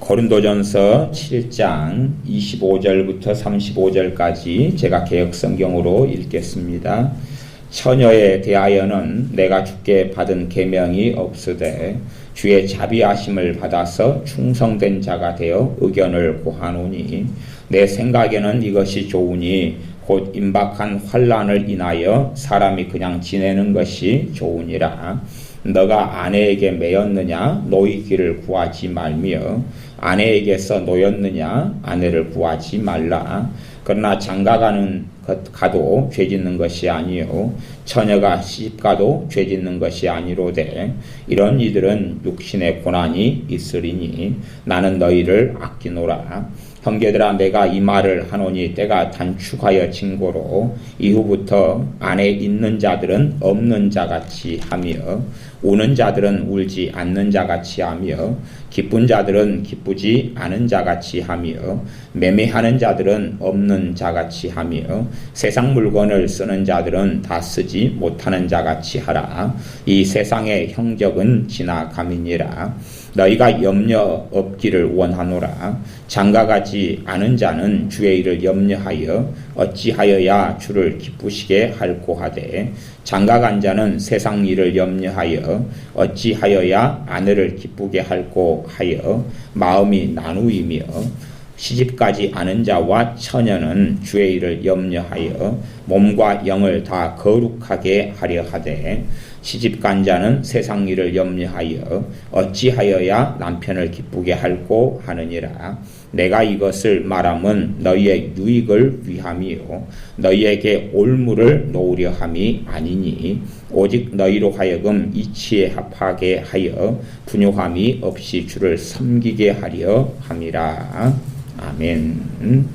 고린도전서 7장 25절부터 35절까지 제가 개역성경으로 읽겠습니다. 처녀에 대하여는 내가 주께 받은 계명이 없으되 주의 자비하심을 받아서 충성된 자가 되어 의견을 고하노니 내 생각에는 이것이 좋으니 곧 임박한 환난을 인하여 사람이 그냥 지내는 것이 좋으니라. 너가 아내에게 매였느냐 노이기를 구하지 말며 아내에게서 노였느냐 아내를 구하지 말라. 그러나 장가가는 가도 죄짓는 것이 아니요 처녀가 시집가도 죄짓는 것이 아니로되 이런 이들은 육신의 고난이 있으리니 나는 너희를 아끼노라. 형제들아 내가 이 말을 하노니 때가 단축하여 진고로 이후부터 안에 있는 자들은 없는 자같이 하며 우는 자들은 울지 않는 자같이 하며 기쁜 자들은 기쁘지 않은 자같이 하며 매매하는 자들은 없는 자같이 하며 세상 물건을 쓰는 자들은 다 쓰지 못하는 자같이 하라. 이 세상의 형적은 지나감이니라. 너희가 염려 없기를 원하노라. 장가가지 않은 자는 주의 일을 염려하여 어찌하여야 주를 기쁘시게 할꼬 하되 장가간 자는 세상 일을 염려하여 어찌하여야 아내를 기쁘게 할꼬 하여 마음이 나누이며 시집가지 않은 자와 처녀는 주의 일을 염려하여 몸과 영을 다 거룩하게 하려 하되 시집간 자는 세상 일을 염려하여 어찌하여야 남편을 기쁘게 할꼬 하느니라. 내가 이것을 말함은 너희의 유익을 위함이요 너희에게 올무를 놓으려 함이 아니니 오직 너희로 하여금 이치에 합하게 하여 분요함이 없이 주를 섬기게 하려 함이라. 아멘.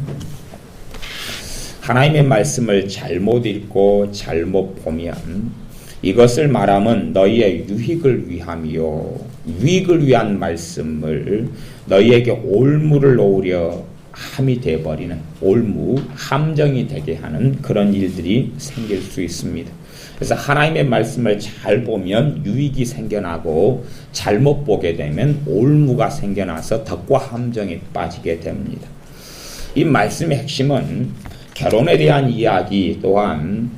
하나님의 말씀을 잘못 읽고 잘못 보면 이것을 말함은 너희의 유익을 위함이요 유익을 위한 말씀을 너희에게 올무를 놓으려 함이 되어버리는 올무, 함정이 되게 하는 그런 일들이 생길 수 있습니다. 그래서 하나님의 말씀을 잘 보면 유익이 생겨나고 잘못 보게 되면 올무가 생겨나서 덕과 함정에 빠지게 됩니다. 이 말씀의 핵심은 결혼에 대한 이야기 또한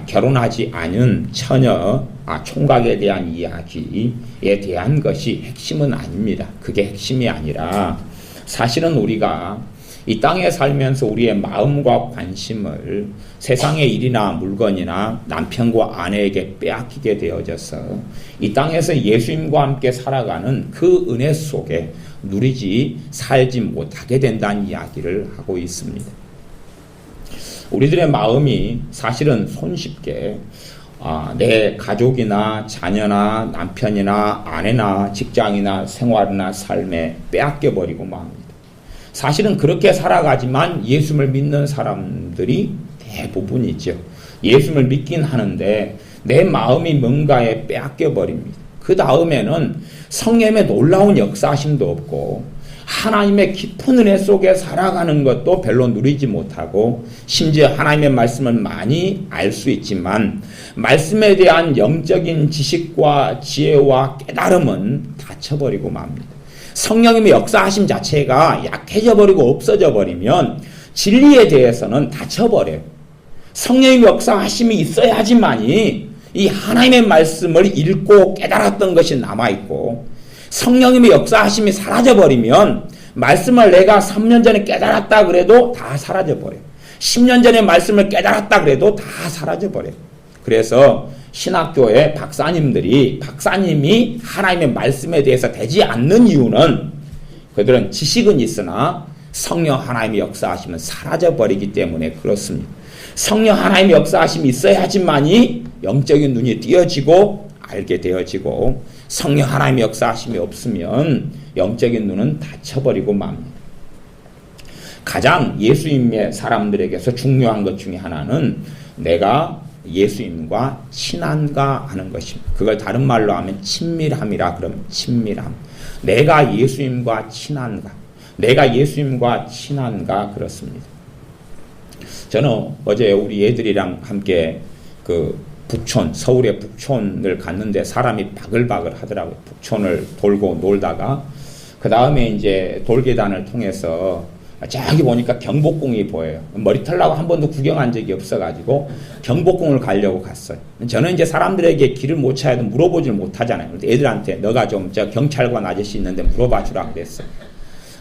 결혼하지 않은 처녀 총각에 대한 이야기에 대한 것이 핵심은 아닙니다. 그게 핵심이 아니라 사실은 우리가 이 땅에 살면서 우리의 마음과 관심을 세상의 일이나 물건이나 남편과 아내에게 빼앗기게 되어져서 이 땅에서 예수님과 함께 살아가는 그 은혜 속에 누리지 살지 못하게 된다는 이야기를 하고 있습니다. 우리들의 마음이 사실은 손쉽게 내 가족이나 자녀나 남편이나 아내나 직장이나 생활이나 삶에 빼앗겨버리고 맙니다. 사실은 그렇게 살아가지만 예수를 믿는 사람들이 대부분이죠. 예수를 믿긴 하는데 내 마음이 뭔가에 빼앗겨버립니다. 그 다음에는 성령의 놀라운 역사하심도 없고 하나님의 깊은 은혜 속에 살아가는 것도 별로 누리지 못하고 심지어 하나님의 말씀을 많이 알 수 있지만 말씀에 대한 영적인 지식과 지혜와 깨달음은 닫혀버리고 맙니다. 성령님의 역사하심 자체가 약해져 버리고 없어져 버리면 진리에 대해서는 닫혀버려요. 성령님의 역사하심이 있어야지만이 이 하나님의 말씀을 읽고 깨달았던 것이 남아있고 성령님의 역사하심이 사라져버리면 말씀을 내가 3년 전에 깨달았다 그래도 다 사라져버려요. 10년 전에 말씀을 깨달았다 그래도 다 사라져버려요. 그래서 신학교의 박사님이 하나님의 말씀에 대해서 되지 않는 이유는 그들은 지식은 있으나 성령 하나님의 역사하심은 사라져버리기 때문에 그렇습니다. 성령 하나님의 역사하심이 있어야지만이 영적인 눈이 띄어지고 알게 되어지고 성령 하나님의 역사하심이 없으면 영적인 눈은 닫혀버리고 맙니다. 가장 예수님의 사람들에게서 중요한 것 중에 하나는 내가 예수님과 친한가 하는 것입니다. 그걸 다른 말로 하면 친밀함이라 그러면 친밀함. 내가 예수님과 친한가. 내가 예수님과 친한가 그렇습니다. 저는 어제 우리 애들이랑 함께 서울의 북촌을 갔는데 사람이 바글바글 하더라고요. 북촌을 돌고 놀다가 그 다음에 이제 돌계단을 통해서 저기 보니까 경복궁이 보여요. 머리털라고 한 번도 구경한 적이 없어가지고 경복궁을 가려고 갔어요. 저는 이제 사람들에게 길을 못 찾아도 물어보질 못하잖아요. 그래서 애들한테 너가 좀 저 경찰관 아저씨 있는데 물어봐 주라 그랬어요.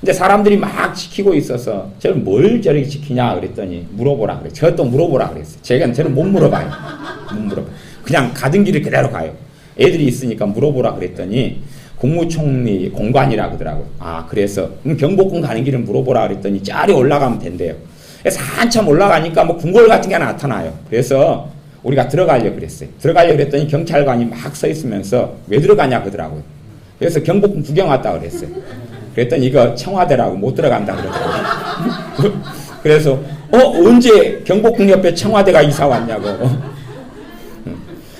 근데 사람들이 막 지키고 있어서 저를 뭘 저렇게 지키냐 그랬더니 물어보라 그래. 제가 또 물어보라 그랬어요. 저는 못 물어봐요. 못 물어봐. 그냥 가던 길을 그대로 가요. 애들이 있으니까 물어보라 그랬더니 국무총리 공관이라 그러더라고요. 아, 그래서 경복궁 가는 길을 물어보라 그랬더니 짜리 올라가면 된대요. 그래서 한참 올라가니까 뭐 궁궐 같은 게 나타나요. 그래서 우리가 들어가려고 그랬어요. 들어가려고 그랬더니 경찰관이 막 서 있으면서 왜 들어가냐 그러더라고요. 그래서 경복궁 구경 왔다 그랬어요. 그랬더니 이거 청와대라고 못 들어간다 그러더라고요. 그래서 언제 경복궁 옆에 청와대가 이사 왔냐고.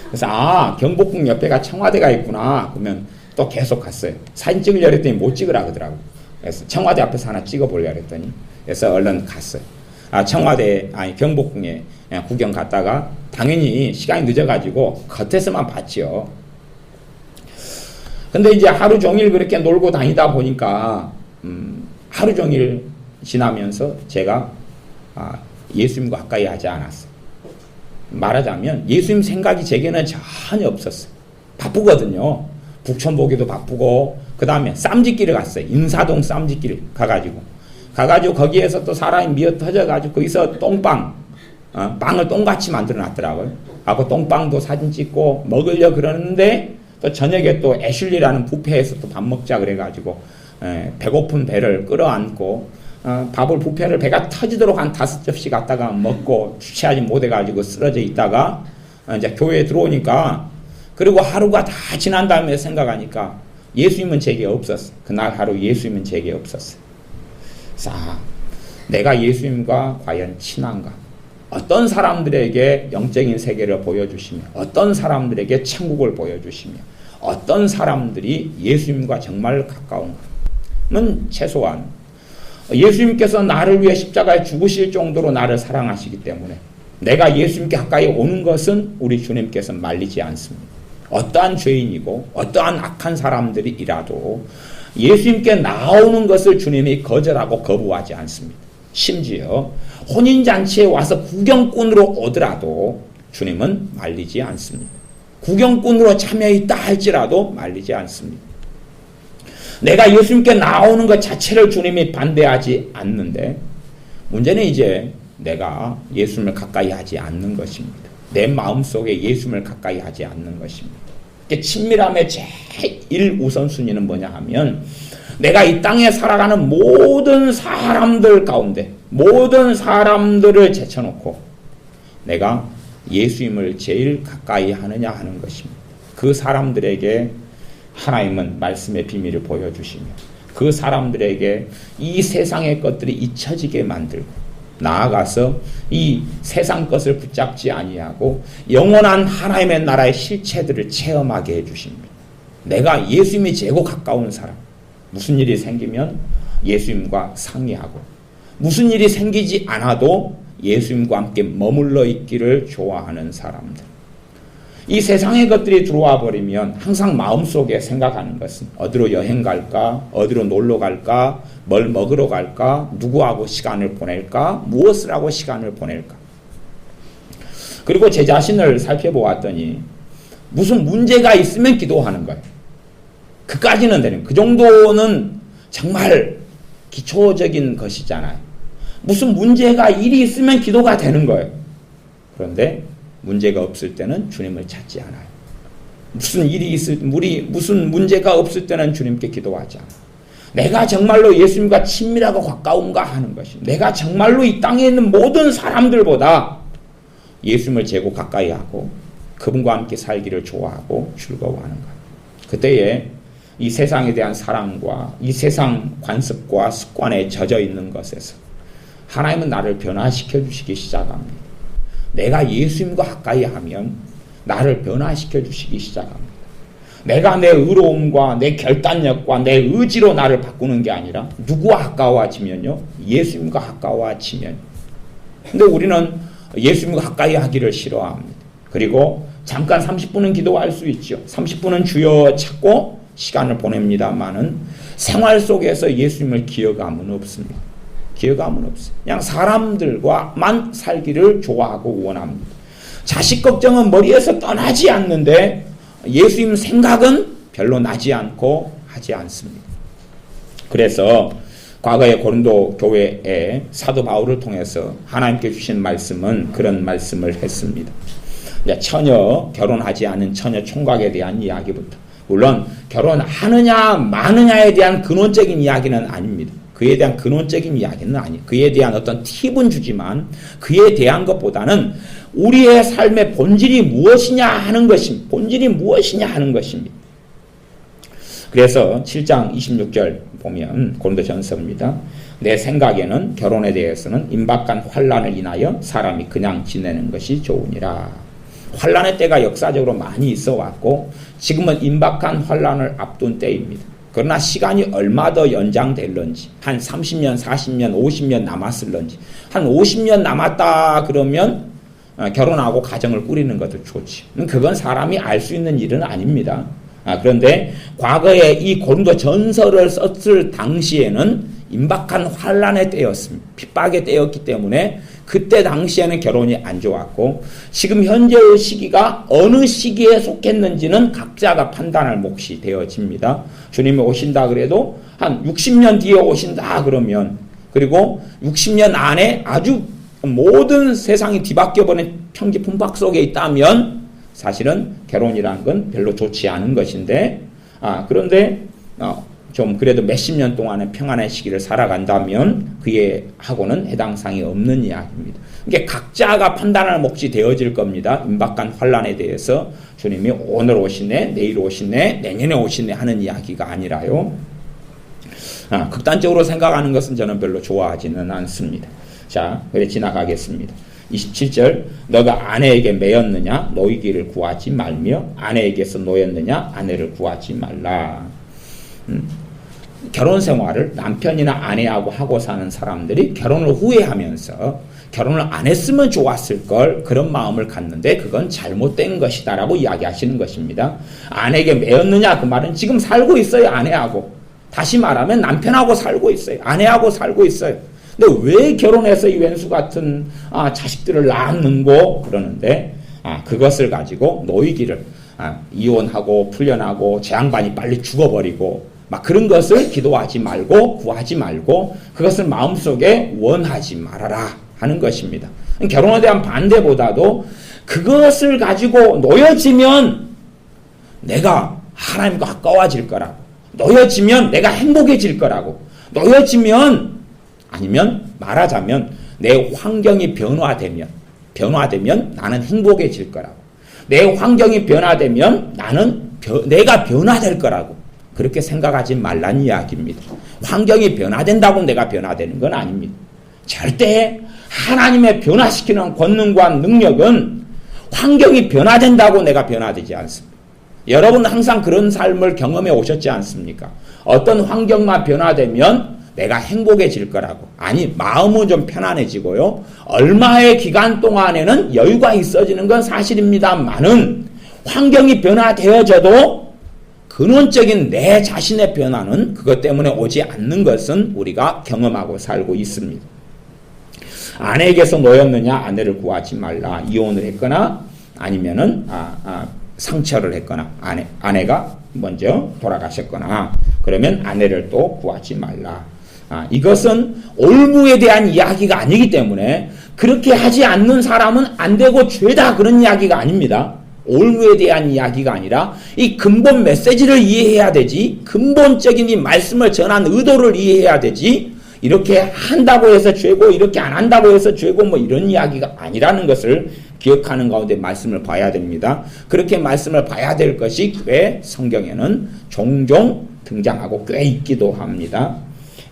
그래서 경복궁 옆에가 청와대가 있구나. 그러면 또 계속 갔어요. 사진 찍으려고 했더니 못 찍으라 그러더라고요. 그래서 청와대 앞에서 하나 찍어보려고 했더니 그래서 얼른 갔어요. 경복궁에 구경 갔다가 당연히 시간이 늦어가지고 겉에서만 봤지요. 근데 이제 하루 종일 그렇게 놀고 다니다 보니까 하루 종일 지나면서 제가 예수님과 가까이 하지 않았어요. 말하자면 예수님 생각이 제게는 전혀 없었어요. 바쁘거든요. 북촌보기도 바쁘고 그 다음에 쌈짓길을 갔어요. 인사동 쌈짓길 가가지고 거기에서 또 사람이 미어 터져가지고 거기서 빵을 똥같이 만들어 놨더라고요. 그 똥빵도 사진 찍고 먹으려 그러는데 또 저녁에 또 애슐리라는 뷔페에서 또 밥 먹자 그래가지고 배고픈 배를 끌어안고 밥을 뷔페를 배가 터지도록 한 5접시 갖다가 먹고 주체하지 못해가지고 쓰러져 있다가 이제 교회에 들어오니까 그리고 하루가 다 지난 다음에 생각하니까 예수님은 제게 없었어요. 그날 하루 예수님은 제게 없었어요. 내가 예수님과 과연 친한가? 어떤 사람들에게 영적인 세계를 보여주시며 어떤 사람들에게 천국을 보여주시며 어떤 사람들이 예수님과 정말 가까운가는 최소한 예수님께서 나를 위해 십자가에 죽으실 정도로 나를 사랑하시기 때문에 내가 예수님께 가까이 오는 것은 우리 주님께서 말리지 않습니다. 어떠한 죄인이고 어떠한 악한 사람들이라도 예수님께 나오는 것을 주님이 거절하고 거부하지 않습니다. 심지어 혼인잔치에 와서 구경꾼으로 오더라도 주님은 말리지 않습니다. 구경꾼으로 참여했다 할지라도 말리지 않습니다. 내가 예수님께 나오는 것 자체를 주님이 반대하지 않는데 문제는 이제 내가 예수님을 가까이 하지 않는 것입니다. 내 마음속에 예수님을 가까이 하지 않는 것입니다. 친밀함의 제일 우선순위는 뭐냐 하면 내가 이 땅에 살아가는 모든 사람들 가운데 모든 사람들을 제쳐놓고 내가 예수님을 제일 가까이 하느냐 하는 것입니다. 그 사람들에게 하나님은 말씀의 비밀을 보여주시며 그 사람들에게 이 세상의 것들이 잊혀지게 만들고 나아가서 이 세상 것을 붙잡지 아니하고 영원한 하나님의 나라의 실체들을 체험하게 해주십니다. 내가 예수님이 제고 가까운 사람, 무슨 일이 생기면 예수님과 상의하고 무슨 일이 생기지 않아도 예수님과 함께 머물러 있기를 좋아하는 사람들. 이 세상의 것들이 들어와 버리면 항상 마음속에 생각하는 것은 어디로 여행 갈까, 어디로 놀러 갈까, 뭘 먹으러 갈까, 누구하고 시간을 보낼까, 무엇을 하고 시간을 보낼까. 그리고 제 자신을 살펴보았더니 무슨 문제가 있으면 기도하는 거예요. 그까지는 되는, 그 정도는 정말 기초적인 것이잖아요. 무슨 문제가 일이 있으면 기도가 되는 거예요. 그런데 문제가 없을 때는 주님을 찾지 않아요. 무슨 문제가 없을 때는 주님께 기도하지 않아요. 내가 정말로 예수님과 친밀하고 가까운가 하는 것이, 내가 정말로 이 땅에 있는 모든 사람들보다 예수님을 재고 가까이 하고 그분과 함께 살기를 좋아하고 즐거워하는가. 그때에 이 세상에 대한 사랑과 이 세상 관습과 습관에 젖어 있는 것에서 하나님은 나를 변화시켜 주시기 시작합니다. 내가 예수님과 가까이 하면 나를 변화시켜 주시기 시작합니다. 내가 내 의로움과 내 결단력과 내 의지로 나를 바꾸는 게 아니라 누구와 가까워지면요? 예수님과 가까워지면. 근데 우리는 예수님과 가까이 하기를 싫어합니다. 그리고 잠깐 30분은 기도할 수 있죠. 30분은 주여 찾고 시간을 보냅니다만은 생활 속에서 예수님을 기억함은 없습니다. 기억함은 없어요. 그냥 사람들과만 살기를 좋아하고 원합니다. 자식 걱정은 머리에서 떠나지 않는데 예수님 생각은 별로 나지 않고 하지 않습니다. 그래서 과거의 고린도 교회에 사도 바울을 통해서 하나님께 주신 말씀은 그런 말씀을 했습니다. 처녀, 결혼하지 않은 처녀 총각에 대한 이야기부터, 물론 결혼하느냐 마느냐에 대한 근원적인 이야기는 아닙니다. 그에 대한 근원적인 이야기는 아니에요. 그에 대한 어떤 팁은 주지만 그에 대한 것보다는 우리의 삶의 본질이 무엇이냐 하는 것입니다. 본질이 무엇이냐 하는 것입니다. 그래서 7장 26절 보면 고린도전서입니다. 내 생각에는 결혼에 대해서는 임박한 환난을 인하여 사람이 그냥 지내는 것이 좋으니라. 환난의 때가 역사적으로 많이 있어 왔고 지금은 임박한 환난을 앞둔 때입니다. 그러나 시간이 얼마 더 연장될런지, 한 30년, 40년, 50년 남았을런지, 한 50년 남았다 그러면 결혼하고 가정을 꾸리는 것도 좋지. 그건 사람이 알 수 있는 일은 아닙니다. 그런데 과거에 이 고린도 전서를 썼을 당시에는 임박한 환난의 때였습니다. 핍박의 때였기 때문에 그때 당시에는 결혼이 안 좋았고, 지금 현재의 시기가 어느 시기에 속했는지는 각자가 판단할 몫이 되어집니다. 주님이 오신다 그래도 한 60년 뒤에 오신다 그러면, 그리고 60년 안에 아주 모든 세상이 뒤바뀌어버린 평지 풍박 속에 있다면 사실은 결혼이란 건 별로 좋지 않은 것인데, 그런데 좀 그래도 몇십 년 동안의 평안의 시기를 살아간다면 그에 하고는 해당상이 없는 이야기입니다. 이게 각자가 판단할 몫이 되어질 겁니다. 임박한 환난에 대해서 주님이 오늘 오시네, 내일 오시네, 내년에 오시네 하는 이야기가 아니라요. 극단적으로 생각하는 것은 저는 별로 좋아하지는 않습니다. 자, 그래 지나가겠습니다. 27절, 너가 아내에게 매였느냐 노이기를 구하지 말며 아내에게서 노였느냐 아내를 구하지 말라. 결혼 생활을 남편이나 아내하고 하고 사는 사람들이 결혼을 후회하면서 결혼을 안 했으면 좋았을 걸, 그런 마음을 갖는데 그건 잘못된 것이다 라고 이야기하시는 것입니다. 아내에게 매였느냐, 그 말은 지금 살고 있어요. 아내하고. 다시 말하면 남편하고 살고 있어요. 아내하고 살고 있어요. 근데 왜 결혼해서 이 왼수 같은 자식들을 낳았는고 그러는데, 그것을 가지고 노이기를 이혼하고 풀려나고 제 양반이 빨리 죽어버리고 막 그런 것을 기도하지 말고 구하지 말고 그것을 마음속에 원하지 말아라 하는 것입니다. 결혼에 대한 반대보다도 그것을 가지고 놓여지면 내가 하나님과 가까워질 거라고, 놓여지면 내가 행복해질 거라고, 놓여지면, 아니면 말하자면 내 환경이 변화되면 나는 행복해질 거라고, 내 환경이 변화되면 내가 변화될 거라고 그렇게 생각하지 말라는 이야기입니다. 환경이 변화된다고 내가 변화되는 건 아닙니다. 절대 하나님의 변화시키는 권능과 능력은 환경이 변화된다고 내가 변화되지 않습니다. 여러분은 항상 그런 삶을 경험해 오셨지 않습니까? 어떤 환경만 변화되면 내가 행복해질 거라고. 아니, 마음은 좀 편안해지고요. 얼마의 기간 동안에는 여유가 있어지는 건 사실입니다만은 환경이 변화되어져도 근원적인 내 자신의 변화는 그것 때문에 오지 않는 것은 우리가 경험하고 살고 있습니다. 아내에게서 놓였느냐 아내를 구하지 말라. 이혼을 했거나 아니면은 상처를 했거나 아내가 먼저 돌아가셨거나 그러면 아내를 또 구하지 말라. 이것은 올무에 대한 이야기가 아니기 때문에 그렇게 하지 않는 사람은 안 되고 죄다 그런 이야기가 아닙니다. 올무에 대한 이야기가 아니라 이 근본 메시지를 이해해야 되지, 근본적인 이 말씀을 전한 의도를 이해해야 되지, 이렇게 한다고 해서 죄고 이렇게 안 한다고 해서 죄고 뭐 이런 이야기가 아니라는 것을 기억하는 가운데 말씀을 봐야 됩니다. 그렇게 말씀을 봐야 될 것이 꽤 성경에는 종종 등장하고 꽤 있기도 합니다.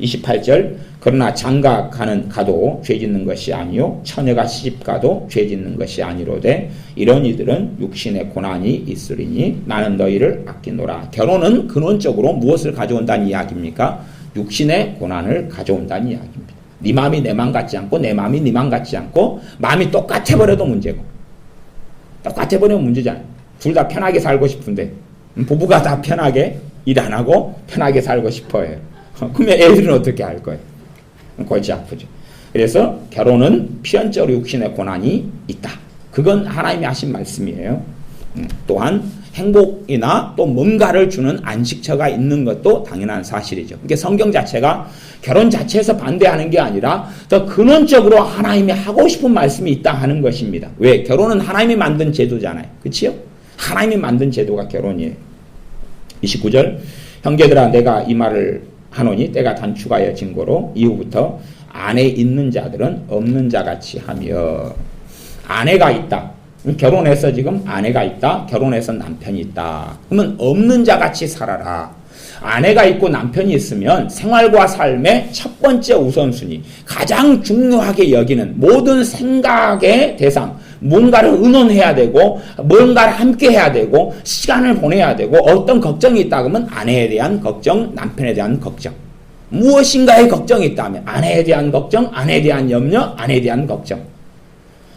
28절, 그러나 장가 가도 죄 짓는 것이 아니요 처녀가 시집가도 죄 짓는 것이 아니로되 이런 이들은 육신의 고난이 있으리니 나는 너희를 아끼노라. 결혼은 근원적으로 무엇을 가져온다는 이야기입니까? 육신의 고난을 가져온다는 이야기입니다. 네 마음이 내 마음 같지 않고 내 마음이 네 마음 같지 않고 마음이 똑같아버려도 문제고, 똑같아버리면 문제잖아요. 둘 다 편하게 살고 싶은데 부부가 다 편하게 일 안 하고 편하게 살고 싶어요. 그러면 애들은 어떻게 할 거예요? 골치 아프죠. 그래서 결혼은 필연적으로 육신의 고난이 있다. 그건 하나님이 하신 말씀이에요. 또한 행복이나 또 뭔가를 주는 안식처가 있는 것도 당연한 사실이죠. 그러니까 성경 자체가 결혼 자체에서 반대하는 게 아니라 더 근원적으로 하나님이 하고 싶은 말씀이 있다 하는 것입니다. 왜? 결혼은 하나님이 만든 제도잖아요. 그렇지요? 하나님이 만든 제도가 결혼이에요. 29절 형제들아 내가 이 말을 하노니 때가 단축하여 증거로 이후부터 안에 있는 자들은 없는 자같이 하며 아내가 있다. 결혼해서 지금 아내가 있다. 결혼해서 남편이 있다. 그러면 없는 자같이 살아라. 아내가 있고 남편이 있으면 생활과 삶의 첫 번째 우선순위, 가장 중요하게 여기는 모든 생각의 대상, 뭔가를 의논해야 되고 뭔가를 함께 해야 되고 시간을 보내야 되고 어떤 걱정이 있다 그러면 아내에 대한 걱정, 남편에 대한 걱정. 무엇인가에 걱정이 있다면 아내에 대한 걱정, 아내에 대한 염려, 아내에 대한 걱정.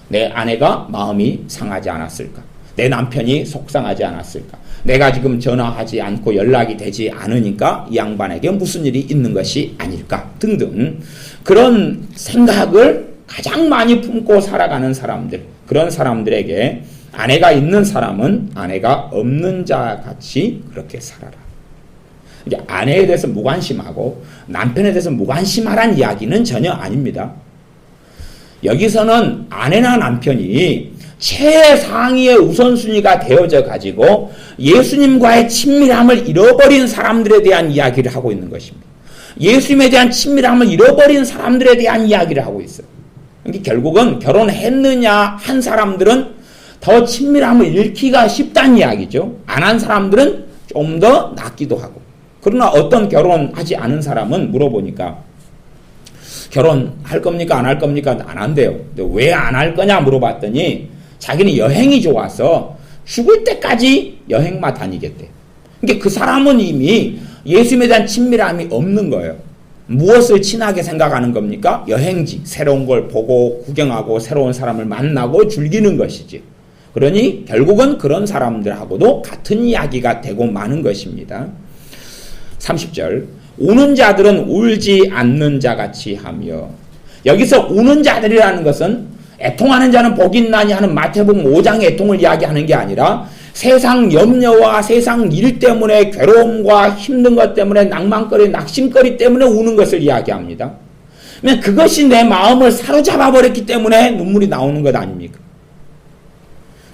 내 아내가 마음이 상하지 않았을까? 내 남편이 속상하지 않았을까? 내가 지금 전화하지 않고 연락이 되지 않으니까 이 양반에게 무슨 일이 있는 것이 아닐까? 등등 그런 생각을 가장 많이 품고 살아가는 사람들, 그런 사람들에게 아내가 있는 사람은 아내가 없는 자 같이 그렇게 살아라. 이제 아내에 대해서 무관심하고 남편에 대해서 무관심하란 이야기는 전혀 아닙니다. 여기서는 아내나 남편이 최상위의 우선순위가 되어져 가지고 예수님과의 친밀함을 잃어버린 사람들에 대한 이야기를 하고 있는 것입니다. 예수님에 대한 친밀함을 잃어버린 사람들에 대한 이야기를 하고 있어요. 그러니까 결국은 결혼했느냐 한 사람들은 더 친밀함을 잃기가 쉽다는 이야기죠. 안 한 사람들은 좀 더 낫기도 하고. 그러나 어떤 결혼하지 않은 사람은 물어보니까 결혼할 겁니까? 안 할 겁니까? 안 한대요. 왜 안 할 거냐 물어봤더니 자기는 여행이 좋아서 죽을 때까지 여행만 다니겠대. 그러니까 그 사람은 이미 예수님에 대한 친밀함이 없는 거예요. 무엇을 친하게 생각하는 겁니까? 여행지, 새로운 걸 보고 구경하고 새로운 사람을 만나고 즐기는 것이지. 그러니 결국은 그런 사람들하고도 같은 이야기가 되고 마는 것입니다. 30절 우는 자들은 울지 않는 자같이 하며 여기서 우는 자들이라는 것은 애통하는 자는 복이 있나니 하는 마태복음 5장의 애통을 이야기하는 게 아니라 세상 염려와 세상 일 때문에 괴로움과 힘든 것 때문에 낭만거리, 낙심거리 때문에 우는 것을 이야기합니다. 그것이 내 마음을 사로잡아 버렸기 때문에 눈물이 나오는 것 아닙니까?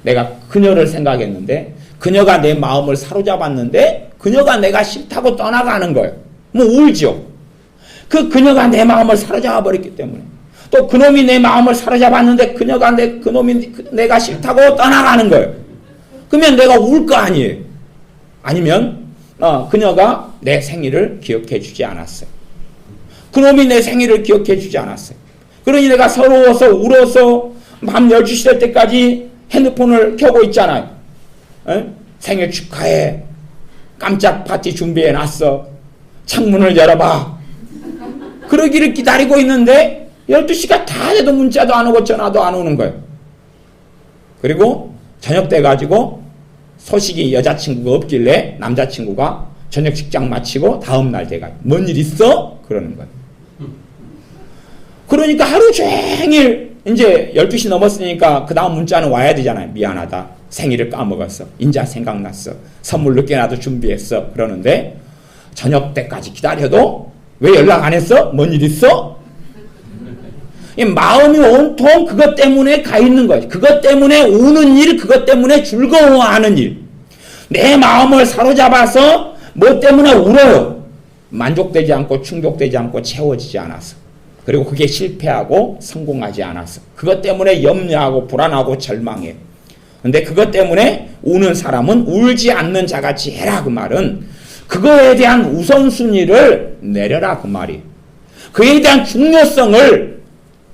내가 그녀를 생각했는데 그녀가 내 마음을 사로잡았는데 그녀가 내가 싫다고 떠나가는 거예요. 뭐 울죠. 그녀가 내 마음을 사로잡아 버렸기 때문에. 또 그놈이 내 마음을 사로잡았는데 그놈이 내가 싫다고 떠나가는 거예요. 그러면 내가 울 거 아니에요. 아니면 그녀가 내 생일을 기억해 주지 않았어요. 그놈이 내 생일을 기억해 주지 않았어요. 그러니 내가 서러워서 울어서 밤 12시 될 때까지 핸드폰을 켜고 있잖아요. 에? 생일 축하해. 깜짝 파티 준비해 놨어. 창문을 열어봐. 그러기를 기다리고 있는데 12시가 다 돼도 문자도 안 오고 전화도 안 오는 거예요. 그리고 저녁 때 가지고 소식이 여자친구가 없길래 남자친구가 저녁 식장 마치고 다음날 돼가 뭔 일 있어? 그러는 거예요. 그러니까 하루 종일 이제 12시 넘었으니까 그 다음 문자는 와야 되잖아요. 미안하다. 생일을 까먹었어. 인자 생각났어. 선물 늦게라도 준비했어. 그러는데 저녁 때까지 기다려도 왜 연락 안 했어? 뭔 일 있어? 이 마음이 온통 그것 때문에 가 있는 거지. 그것 때문에 우는 일, 그것 때문에 즐거워하는 일. 내 마음을 사로잡아서 뭐 때문에 울어요? 만족되지 않고 충족되지 않고 채워지지 않아서. 그리고 그게 실패하고 성공하지 않아서. 그것 때문에 염려하고 불안하고 절망해. 근데 그것 때문에 우는 사람은 울지 않는 자같이 해라 그 말은 그거에 대한 우선순위를 내려라 그 말이에요. 그에 대한 중요성을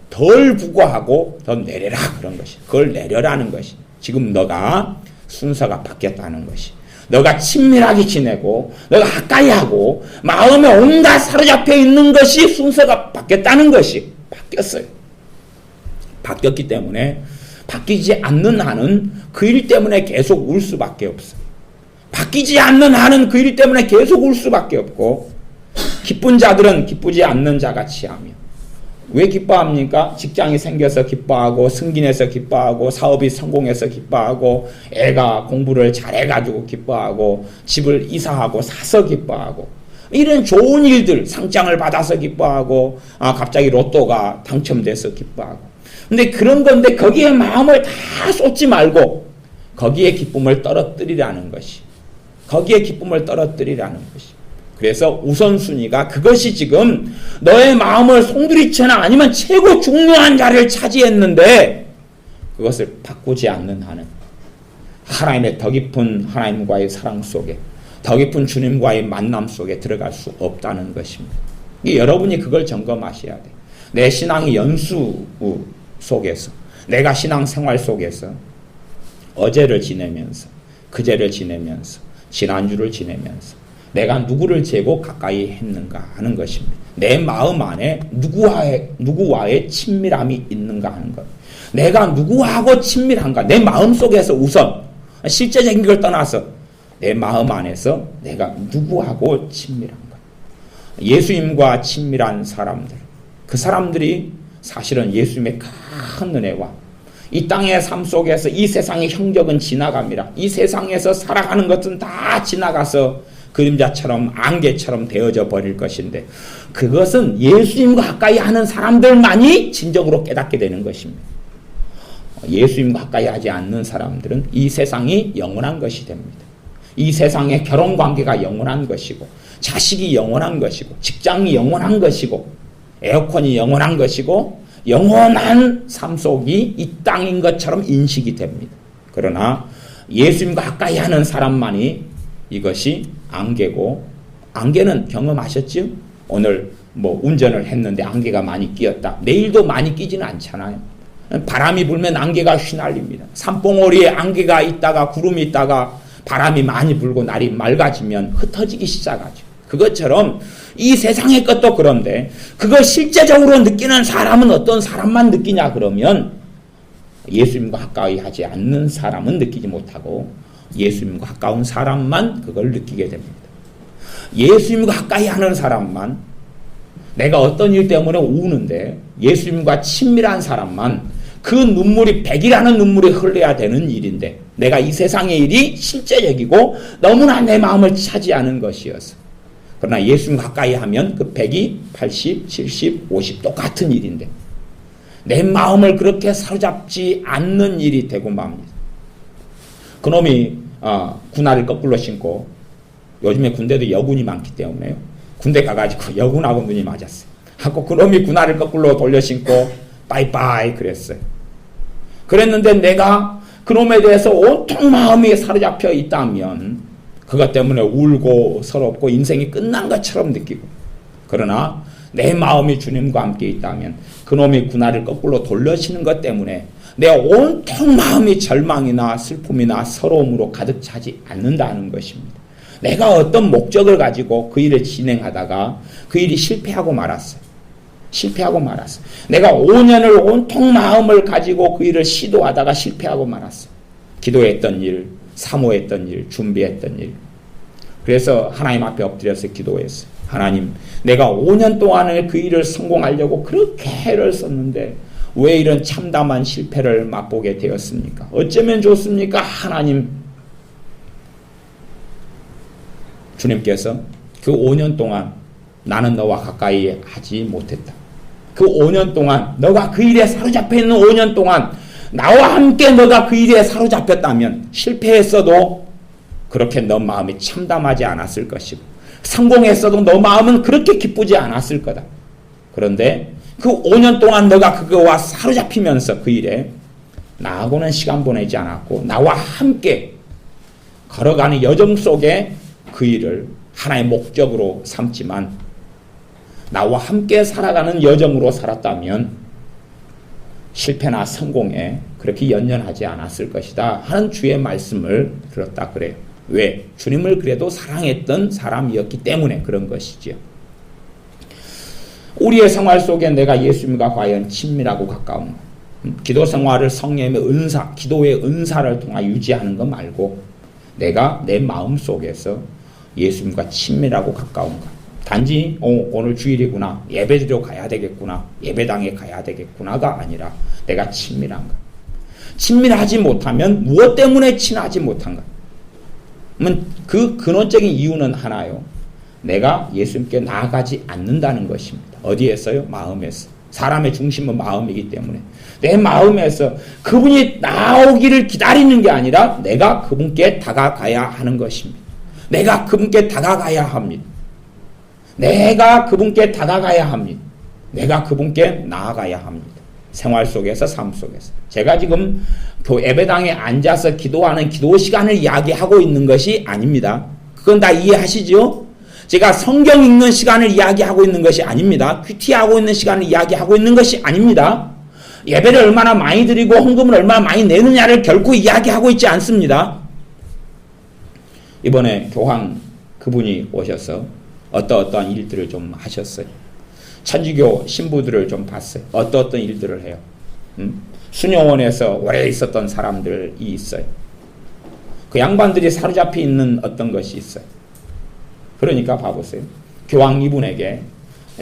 덜 부과하고 더 내려라 그런 것이. 그걸 내려라는 것이. 지금 너가 순서가 바뀌었다는 것이. 너가 친밀하게 지내고 너가 가까이 하고 마음에 온갖 사로잡혀 있는 것이 순서가 바뀌었다는 것이. 바뀌었어요. 바뀌었기 때문에 바뀌지 않는 한은 그 일 때문에 계속 울 수밖에 없어요. 바뀌지 않는 한은 그 일 때문에 계속 울 수밖에 없고, 기쁜 자들은 기쁘지 않는 자같이 하며. 왜 기뻐합니까? 직장이 생겨서 기뻐하고, 승진해서 기뻐하고, 사업이 성공해서 기뻐하고, 애가 공부를 잘해가지고 기뻐하고, 집을 이사하고 사서 기뻐하고, 이런 좋은 일들, 상장을 받아서 기뻐하고, 갑자기 로또가 당첨돼서 기뻐하고. 근데 그런 건데 거기에 마음을 다 쏟지 말고 거기에 기쁨을 떨어뜨리라는 것이. 거기에 기쁨을 떨어뜨리라는 것이. 그래서 우선순위가 그것이 지금 너의 마음을 송두리째나 아니면 최고 중요한 자리를 차지했는데 그것을 바꾸지 않는 한은 하나님의 더 깊은 하나님과의 사랑 속에, 더 깊은 주님과의 만남 속에 들어갈 수 없다는 것입니다. 여러분이 그걸 점검하셔야 돼요. 내 신앙의 연수 속에서, 내가 신앙생활 속에서 어제를 지내면서, 그제를 지내면서, 지난주를 지내면서 내가 누구를 재고 가까이 했는가 하는 것입니다. 내 마음 안에 누구와의 친밀함이 있는가 하는 것. 내가 누구하고 친밀한가. 내 마음 속에서 우선, 실제적인 걸 떠나서 내 마음 안에서 내가 누구하고 친밀한가. 예수님과 친밀한 사람들, 그 사람들이 사실은 예수님의 큰 은혜와 이 땅의 삶 속에서 이 세상의 형적은 지나갑니다. 이 세상에서 살아가는 것은 다 지나가서 그림자처럼 안개처럼 되어져 버릴 것인데 그것은 예수님과 가까이 하는 사람들만이 진정으로 깨닫게 되는 것입니다. 예수님과 가까이 하지 않는 사람들은 이 세상이 영원한 것이 됩니다. 이 세상의 결혼관계가 영원한 것이고, 자식이 영원한 것이고, 직장이 영원한 것이고, 에어컨이 영원한 것이고, 영원한 삶 속이 이 땅인 것처럼 인식이 됩니다. 그러나 예수님과 가까이 하는 사람만이 이것이 안개고, 안개는 경험하셨죠? 오늘 운전을 했는데 안개가 많이 끼었다. 내일도 많이 끼지는 않잖아요. 바람이 불면 안개가 휘날립니다. 산봉우리에 안개가 있다가 구름이 있다가 바람이 많이 불고 날이 맑아지면 흩어지기 시작하죠. 그것처럼 이 세상의 것도 그런데 그걸 실제적으로 느끼는 사람은 어떤 사람만 느끼냐 그러면 예수님과 가까이 하지 않는 사람은 느끼지 못하고 예수님과 가까운 사람만 그걸 느끼게 됩니다. 예수님과 가까이 하는 사람만, 내가 어떤 일 때문에 우는데 예수님과 친밀한 사람만 그 눈물이 백이라는 눈물이 흘러야 되는 일인데 내가 이 세상의 일이 실제적이고 너무나 내 마음을 차지하는 것이어서, 그러나 예수님 가까이 하면 그 100이 80, 70, 50 똑같은 일인데 내 마음을 그렇게 사로잡지 않는 일이 되고 맙니다. 그놈이 군화를 거꾸로 신고, 요즘에 군대도 여군이 많기 때문에요. 군대 가가지고 여군하고 눈이 맞았어요. 하고 그놈이 군화를 거꾸로 돌려 신고 빠이빠이 그랬어요. 그랬는데 내가 그놈에 대해서 온통 마음이 사로잡혀 있다면 그것 때문에 울고 서럽고 인생이 끝난 것처럼 느끼고, 그러나 내 마음이 주님과 함께 있다면 그놈이 군화를 거꾸로 돌려치는 것 때문에 내 온통 마음이 절망이나 슬픔이나 서러움으로 가득 차지 않는다는 것입니다. 내가 어떤 목적을 가지고 그 일을 진행하다가 그 일이 실패하고 말았어요. 내가 5년을 온통 마음을 가지고 그 일을 시도하다가 실패하고 말았어요. 기도했던 일, 사모했던 일, 준비했던 일. 그래서 하나님 앞에 엎드려서 기도했어요. 하나님, 내가 5년 동안을 그 일을 성공하려고 그렇게 애를 썼는데 왜 이런 참담한 실패를 맛보게 되었습니까? 어쩌면 좋습니까? 하나님, 주님께서 그 5년 동안 나는 너와 가까이 하지 못했다. 그 5년 동안 너가 그 일에 사로잡혀 있는 5년 동안 나와 함께 너가 그 일에 사로잡혔다면 실패했어도 그렇게 너 마음이 참담하지 않았을 것이고 성공했어도 너 마음은 그렇게 기쁘지 않았을 거다. 그런데 그 5년 동안 너가 그거와 사로잡히면서 그 일에 나하고는 시간 보내지 않았고 나와 함께 걸어가는 여정 속에 그 일을 하나의 목적으로 삼지만 나와 함께 살아가는 여정으로 살았다면 실패나 성공에 그렇게 연연하지 않았을 것이다 하는 주의 말씀을 들었다 그래요. 왜? 주님을 그래도 사랑했던 사람이었기 때문에 그런 것이지요. 우리의 생활 속에 내가 예수님과 과연 친밀하고 가까운 기도 생활을 성령의 은사, 기도의 은사를 통해 유지하는 것 말고 내가 내 마음 속에서 예수님과 친밀하고 가까운가? 단지 오늘 주일이구나, 예배드려 가야 되겠구나, 예배당에 가야 되겠구나가 아니라 내가 친밀한가? 친밀하지 못하면 무엇 때문에 친하지 못한가? 그 근원적인 이유는 하나요. 내가 예수님께 나아가지 않는다는 것입니다. 어디에서요? 마음에서. 사람의 중심은 마음이기 때문에 내 마음에서 그분이 나오기를 기다리는 게 아니라 내가 그분께 다가가야 하는 것입니다. 내가 그분께 다가가야 합니다. 내가 그분께 다가가야 합니다. 내가 그분께 나아가야 합니다. 생활 속에서, 삶 속에서. 제가 지금 예배당에 앉아서 기도하는 기도 시간을 이야기하고 있는 것이 아닙니다. 그건 다 이해하시죠? 제가 성경 읽는 시간을 이야기하고 있는 것이 아닙니다. 큐티하고 있는 시간을 이야기하고 있는 것이 아닙니다. 예배를 얼마나 많이 드리고 헌금을 얼마나 많이 내느냐를 결코 이야기하고 있지 않습니다. 이번에 교황 그분이 오셔서 어떠한 일들을 좀 하셨어요. 천주교 신부들을 좀 봤어요. 어떤 일들을 해요. 수녀원에서 오래 있었던 사람들이 있어요. 그 양반들이 사로잡혀 있는 어떤 것이 있어요. 그러니까 봐보세요. 교황 이분에게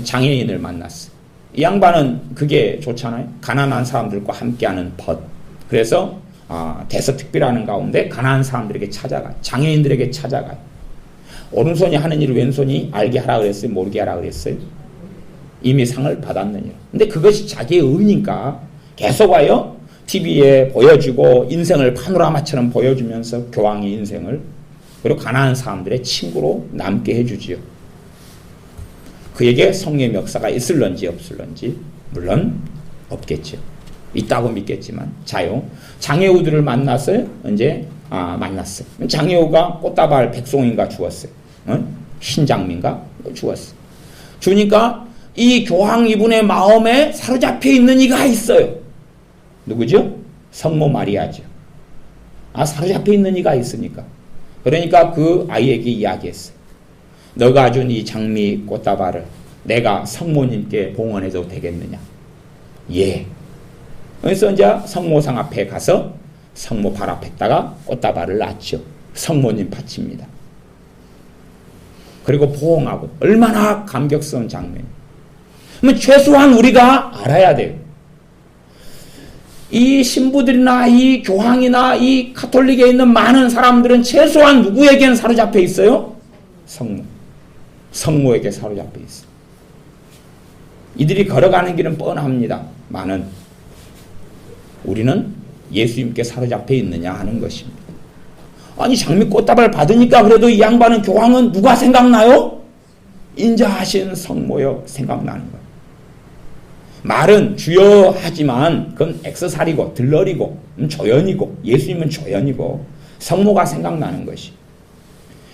장애인을 만났어요. 이 양반은 그게 좋잖아요. 가난한 사람들과 함께하는 벗. 그래서 대서특필하는 가운데 가난한 사람들에게 찾아가요. 장애인들에게 찾아가요. 오른손이 하는 일을 왼손이 알게 하라 그랬어요? 모르게 하라 그랬어요? 이미 상을 받았느니라. 근데 그것이 자기의 의니까 계속 와요. TV에 보여주고 인생을 파노라마처럼 보여주면서 교황의 인생을, 그리고 가난한 사람들의 친구로 남게 해주지요. 그에게 성령의 역사가 있을런지 없을런지 물론 없겠죠. 있다고 믿겠지만. 자요. 장애우들을 만났어요. 이제 만났어요. 장애우가 꽃다발 백송인가 주었어요. 흰장미인가 주었어요. 주니까 이 교황 이분의 마음에 사로잡혀 있는 이가 있어요. 누구죠? 성모 마리아죠. 사로잡혀 있는 이가 있으니까. 그러니까 그 아이에게 이야기했어요. 너가 준 이 장미 꽃다발을 내가 성모님께 봉헌해도 되겠느냐? 예. 그래서 이제 성모상 앞에 가서 성모 발 앞에다가 꽃다발을 놨죠. 성모님 바칩니다. 그리고 포옹하고. 얼마나 감격스러운 장면이에요. 그러면 최소한 우리가 알아야 돼요. 이 신부들이나 이 교황이나 이 가톨릭에 있는 많은 사람들은 최소한 누구에게는 사로잡혀 있어요? 성모. 성모에게 사로잡혀 있어요. 이들이 걸어가는 길은 뻔합니다. 많은. 우리는 예수님께 사로잡혀 있느냐 하는 것입니다. 아니 장미 꽃다발 받으니까 그래도 이 양반은 교황은 누가 생각나요? 인자하신 성모여 생각나는 거예요. 말은 주여 하지만 그건 액세서리고 들러리고 조연이고 예수님은 조연이고 성모가 생각나는 것이.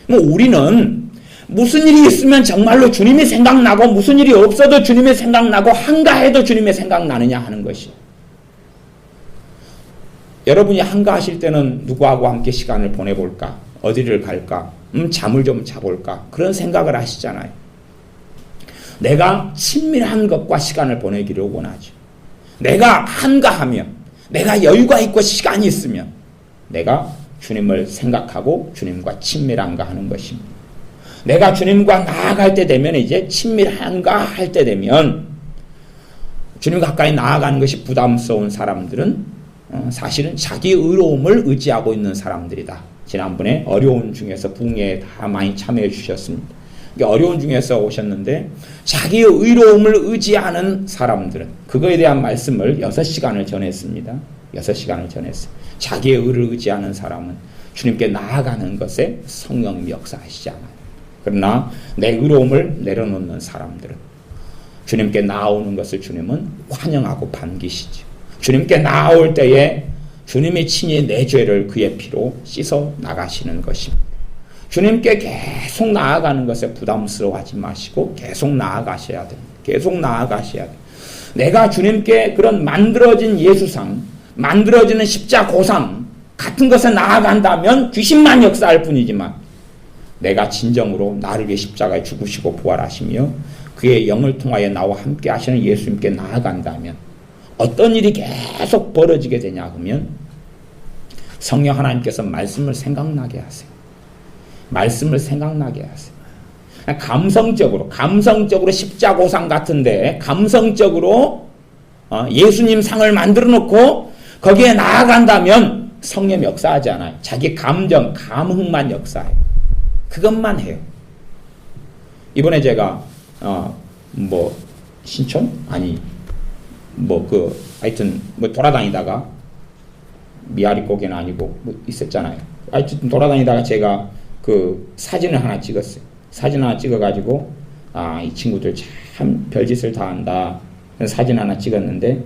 우리는 무슨 일이 있으면 정말로 주님이 생각나고 무슨 일이 없어도 주님이 생각나고 한가해도 주님이 생각나느냐 하는 것이. 여러분이 한가하실 때는 누구하고 함께 시간을 보내볼까? 어디를 갈까? 잠을 좀 자볼까? 그런 생각을 하시잖아요. 내가 친밀한 것과 시간을 보내기를 원하죠. 내가 한가하면, 내가 여유가 있고 시간이 있으면 내가 주님을 생각하고 주님과 친밀한가 하는 것입니다. 내가 주님과 나아갈 때 되면 이제 친밀한가 할 때 되면 주님 가까이 나아가는 것이 부담스러운 사람들은 사실은 자기 의로움을 의지하고 있는 사람들이다. 지난번에 어려운 중에서 붕에 다 많이 참여해 주셨습니다. 어려운 중에서 오셨는데 자기의 의로움을 의지하는 사람들은 그거에 대한 말씀을 6시간을 전했습니다. 6시간을 전했어요. 자기의 의를 의지하는 사람은 주님께 나아가는 것에 성령님이 역사하시지 않아요. 그러나 내 의로움을 내려놓는 사람들은 주님께 나아오는 것을 주님은 환영하고 반기시죠. 주님께 나아올 때에 주님이 친히 내 죄를 그의 피로 씻어 나가시는 것입니다. 주님께 계속 나아가는 것에 부담스러워하지 마시고 계속 나아가셔야 됩니다. 계속 나아가셔야 돼요. 내가 주님께 그런 만들어진 예수상, 만들어지는 십자고상 같은 것에 나아간다면 귀신만 역사할 뿐이지만 내가 진정으로 나를 위해 십자가에 죽으시고 부활하시며 그의 영을 통하여 나와 함께 하시는 예수님께 나아간다면 어떤 일이 계속 벌어지게 되냐 하면 성령 하나님께서 말씀을 생각나게 하세요. 말씀을 생각나게 하세요. 감성적으로 십자고상 같은데 감성적으로 예수님 상을 만들어 놓고 거기에 나아간다면 성령이 역사하지 않아요. 자기 감정, 감흥만 역사해요. 그것만 해요. 이번에 제가 신촌? 아니 하여튼 돌아다니다가 미아리 고개는 아니고 있었잖아요. 하여튼 돌아다니다가 제가 그 사진을 하나 찍었어요. 사진 하나 찍어가지고 이 친구들 참 별짓을 다 한다. 사진 하나 찍었는데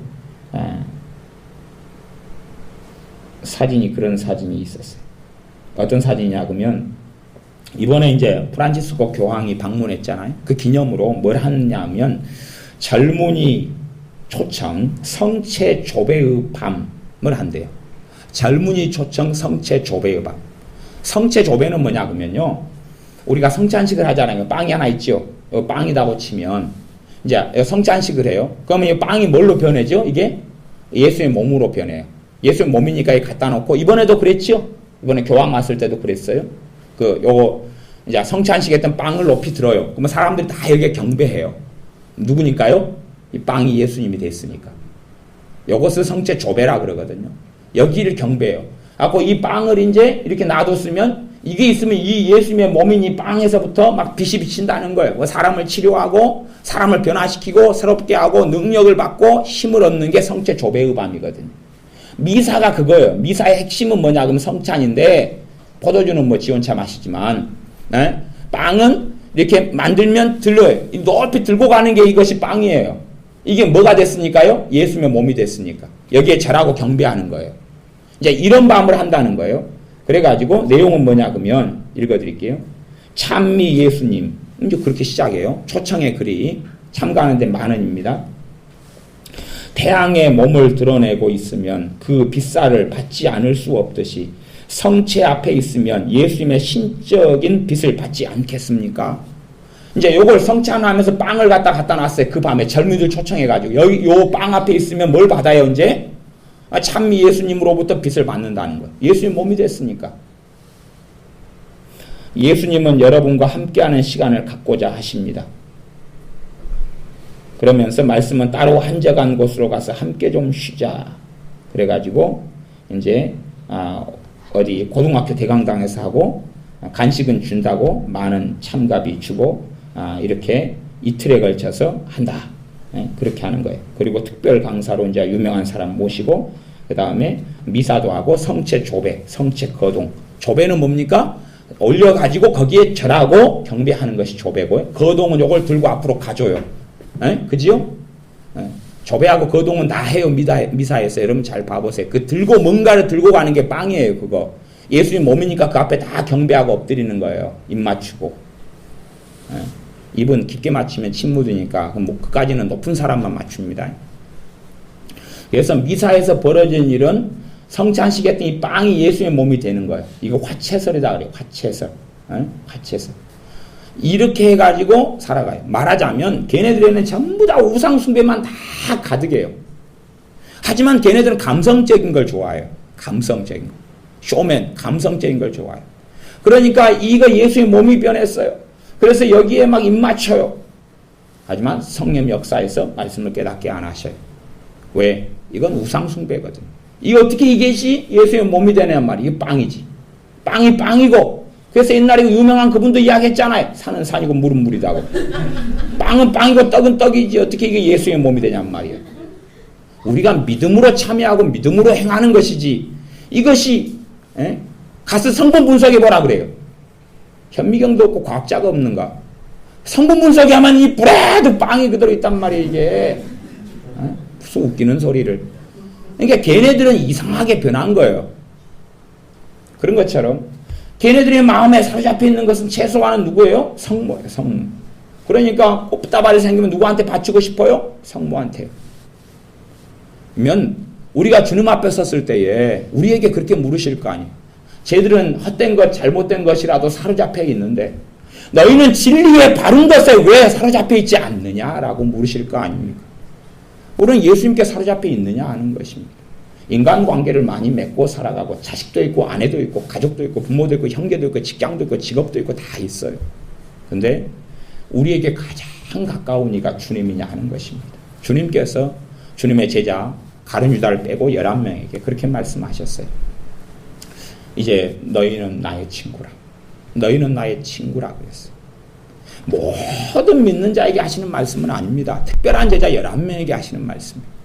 사진이 그런 사진이 있었어요. 어떤 사진이냐 그러면 이번에 이제 프란치스코 교황이 방문했잖아요. 그 기념으로 뭘 하느냐면 젊은이 초청 성체 조배의 밤을 한대요. 젊은이 초청 성체 조배의 밤. 성체 조배는 뭐냐 그러면요. 우리가 성찬식을 하잖아요. 빵이 하나 있죠. 빵이라고 치면 이제 성찬식을 해요. 그러면 이 빵이 뭘로 변해죠? 이게 예수의 몸으로 변해요. 예수의 몸이니까 갖다 놓고 이번에도 그랬죠. 이번에 교황 왔을 때도 그랬어요. 요거 이제 성찬식 했던 빵을 높이 들어요. 그러면 사람들이 다 여기에 경배해요. 누구니까요? 이 빵이 예수님이 됐으니까. 요것을 성체 조배라 그러거든요. 여기를 경배해요. 하고 이 빵을 이제 이렇게 놔뒀으면 이게 있으면 이 예수님의 몸인 이 빵에서부터 막 빛이 비친다는 거예요. 사람을 치료하고 사람을 변화시키고 새롭게 하고 능력을 받고 힘을 얻는 게 성체 조배의 밤이거든요. 미사가 그거예요. 미사의 핵심은 뭐냐 그러면 성찬인데 포도주는 지원차 마시지만 빵은 이렇게 만들면 들려요. 높이 들고 가는 게 이것이 빵이에요. 이게 뭐가 됐으니까요? 예수님의 몸이 됐으니까. 여기에 절하고 경배하는 거예요. 이제 이런 밤을 한다는 거예요. 그래가지고 내용은 뭐냐 그러면 읽어드릴게요. 찬미 예수님 이제 그렇게 시작해요. 초청의 글이 참가하는데 10,000원입니다. 태양의 몸을 드러내고 있으면 그 빛살을 받지 않을 수 없듯이 성체 앞에 있으면 예수님의 신적인 빛을 받지 않겠습니까? 이제 요걸 성찬하면서 빵을 갖다 놨어요. 그 밤에 젊은이들 초청해가지고 여기 요 빵 앞에 있으면 뭘 받아요 이제? 찬미 예수님으로부터 빛을 받는다는 거예요. 예수님 몸이 됐으니까. 예수님은 여러분과 함께하는 시간을 갖고자 하십니다. 그러면서 말씀은 따로 한적한 곳으로 가서 함께 좀 쉬자. 그래가지고 이제 어디 고등학교 대강당에서 하고 간식은 준다고 많은 참가비 주고 이렇게 이틀에 걸쳐서 한다. 그렇게 하는 거예요. 그리고 특별 강사로 이제 유명한 사람 모시고 그 다음에 미사도 하고 성체 조배, 성체 거동. 조배는 뭡니까? 올려가지고 거기에 절하고 경배하는 것이 조배고요. 거동은 이걸 들고 앞으로 가줘요. 그지요? 조배하고 거동은 다 해요. 미사에서. 여러분 잘 봐보세요. 그 들고 뭔가를 들고 가는 게 빵이에요. 그거. 예수님 몸이니까 그 앞에 다 경배하고 엎드리는 거예요. 입 맞추고. 입은 깊게 맞추면 침 묻으니까 그까지는 높은 사람만 맞춥니다. 그래서 미사에서 벌어진 일은 성찬식 했던 이 빵이 예수의 몸이 되는 거예요. 이거 화채설이다 그래요. 화채설. 화채설. 이렇게 해가지고 살아가요. 말하자면 걔네들에는 전부 다 우상숭배만 다 가득해요. 하지만 걔네들은 감성적인 걸 좋아해요. 감성적인 거. 쇼맨, 감성적인 걸 좋아해요. 그러니까 이거 예수의 몸이 변했어요. 그래서 여기에 막 입맞춰요. 하지만 성령 역사에서 말씀을 깨닫게 안 하셔요. 왜? 이건 우상숭배거든. 이거 어떻게 이것이 예수의 몸이 되냐 말이야. 이게 빵이지. 빵이 빵이고. 그래서 옛날에 유명한 그분도 이야기했잖아요. 산은 산이고 물은 물이다고. 빵은 빵이고 떡은 떡이지. 어떻게 이게 예수의 몸이 되냔 말이야. 우리가 믿음으로 참여하고 믿음으로 행하는 것이지. 이것이 가서 성분 분석해 보라 그래요. 현미경도 없고 과학자가 없는가? 성분 분석하면 이 불에도 빵이 그대로 있단 말이에요, 이게. 무슨 웃기는 소리를. 그러니까 걔네들은 이상하게 변한 거예요. 그런 것처럼 걔네들의 마음에 사로잡혀 있는 것은 최소한은 누구예요? 성모예요, 성모. 그러니까 꽃다발이 생기면 누구한테 바치고 싶어요? 성모한테요. 그러면 우리가 주님 앞에 섰을 때에 우리에게 그렇게 물으실 거 아니에요. 쟤들은 헛된 것, 잘못된 것이라도 사로잡혀 있는데 너희는 진리의 바른 것에 왜 사로잡혀 있지 않느냐라고 물으실 거 아닙니까? 우리는 예수님께 사로잡혀 있느냐 하는 것입니다. 인간관계를 많이 맺고 살아가고 자식도 있고 아내도 있고 가족도 있고 부모도 있고 형제도 있고 직장도 있고 직업도 있고 다 있어요. 근데 우리에게 가장 가까운 이가 주님이냐 하는 것입니다. 주님께서 주님의 제자 가룟 유다를 빼고 11명에게 그렇게 말씀하셨어요. 이제 너희는 나의 친구라. 너희는 나의 친구라 그랬어요. 모든 믿는 자에게 하시는 말씀은 아닙니다. 특별한 제자 11명에게 하시는 말씀이에요.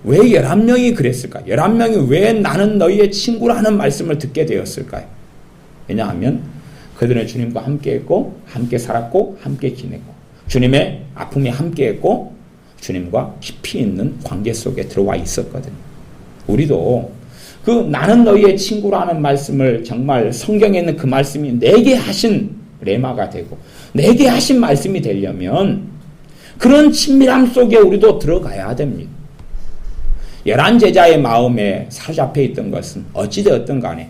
왜 11명이 그랬을까요? 11명이 왜 나는 너희의 친구라는 말씀을 듣게 되었을까요? 왜냐하면 그들은 주님과 함께 했고 함께 살았고 함께 지냈고 주님의 아픔이 함께 했고 주님과 깊이 있는 관계 속에 들어와 있었거든요. 우리도 그 나는 너희의 친구라는 말씀을 정말 성경에 있는 그 말씀이 내게 하신 레마가 되고 내게 하신 말씀이 되려면 그런 친밀함 속에 우리도 들어가야 됩니다. 11제자의 마음에 사로잡혀 있던 것은 어찌되었든 간에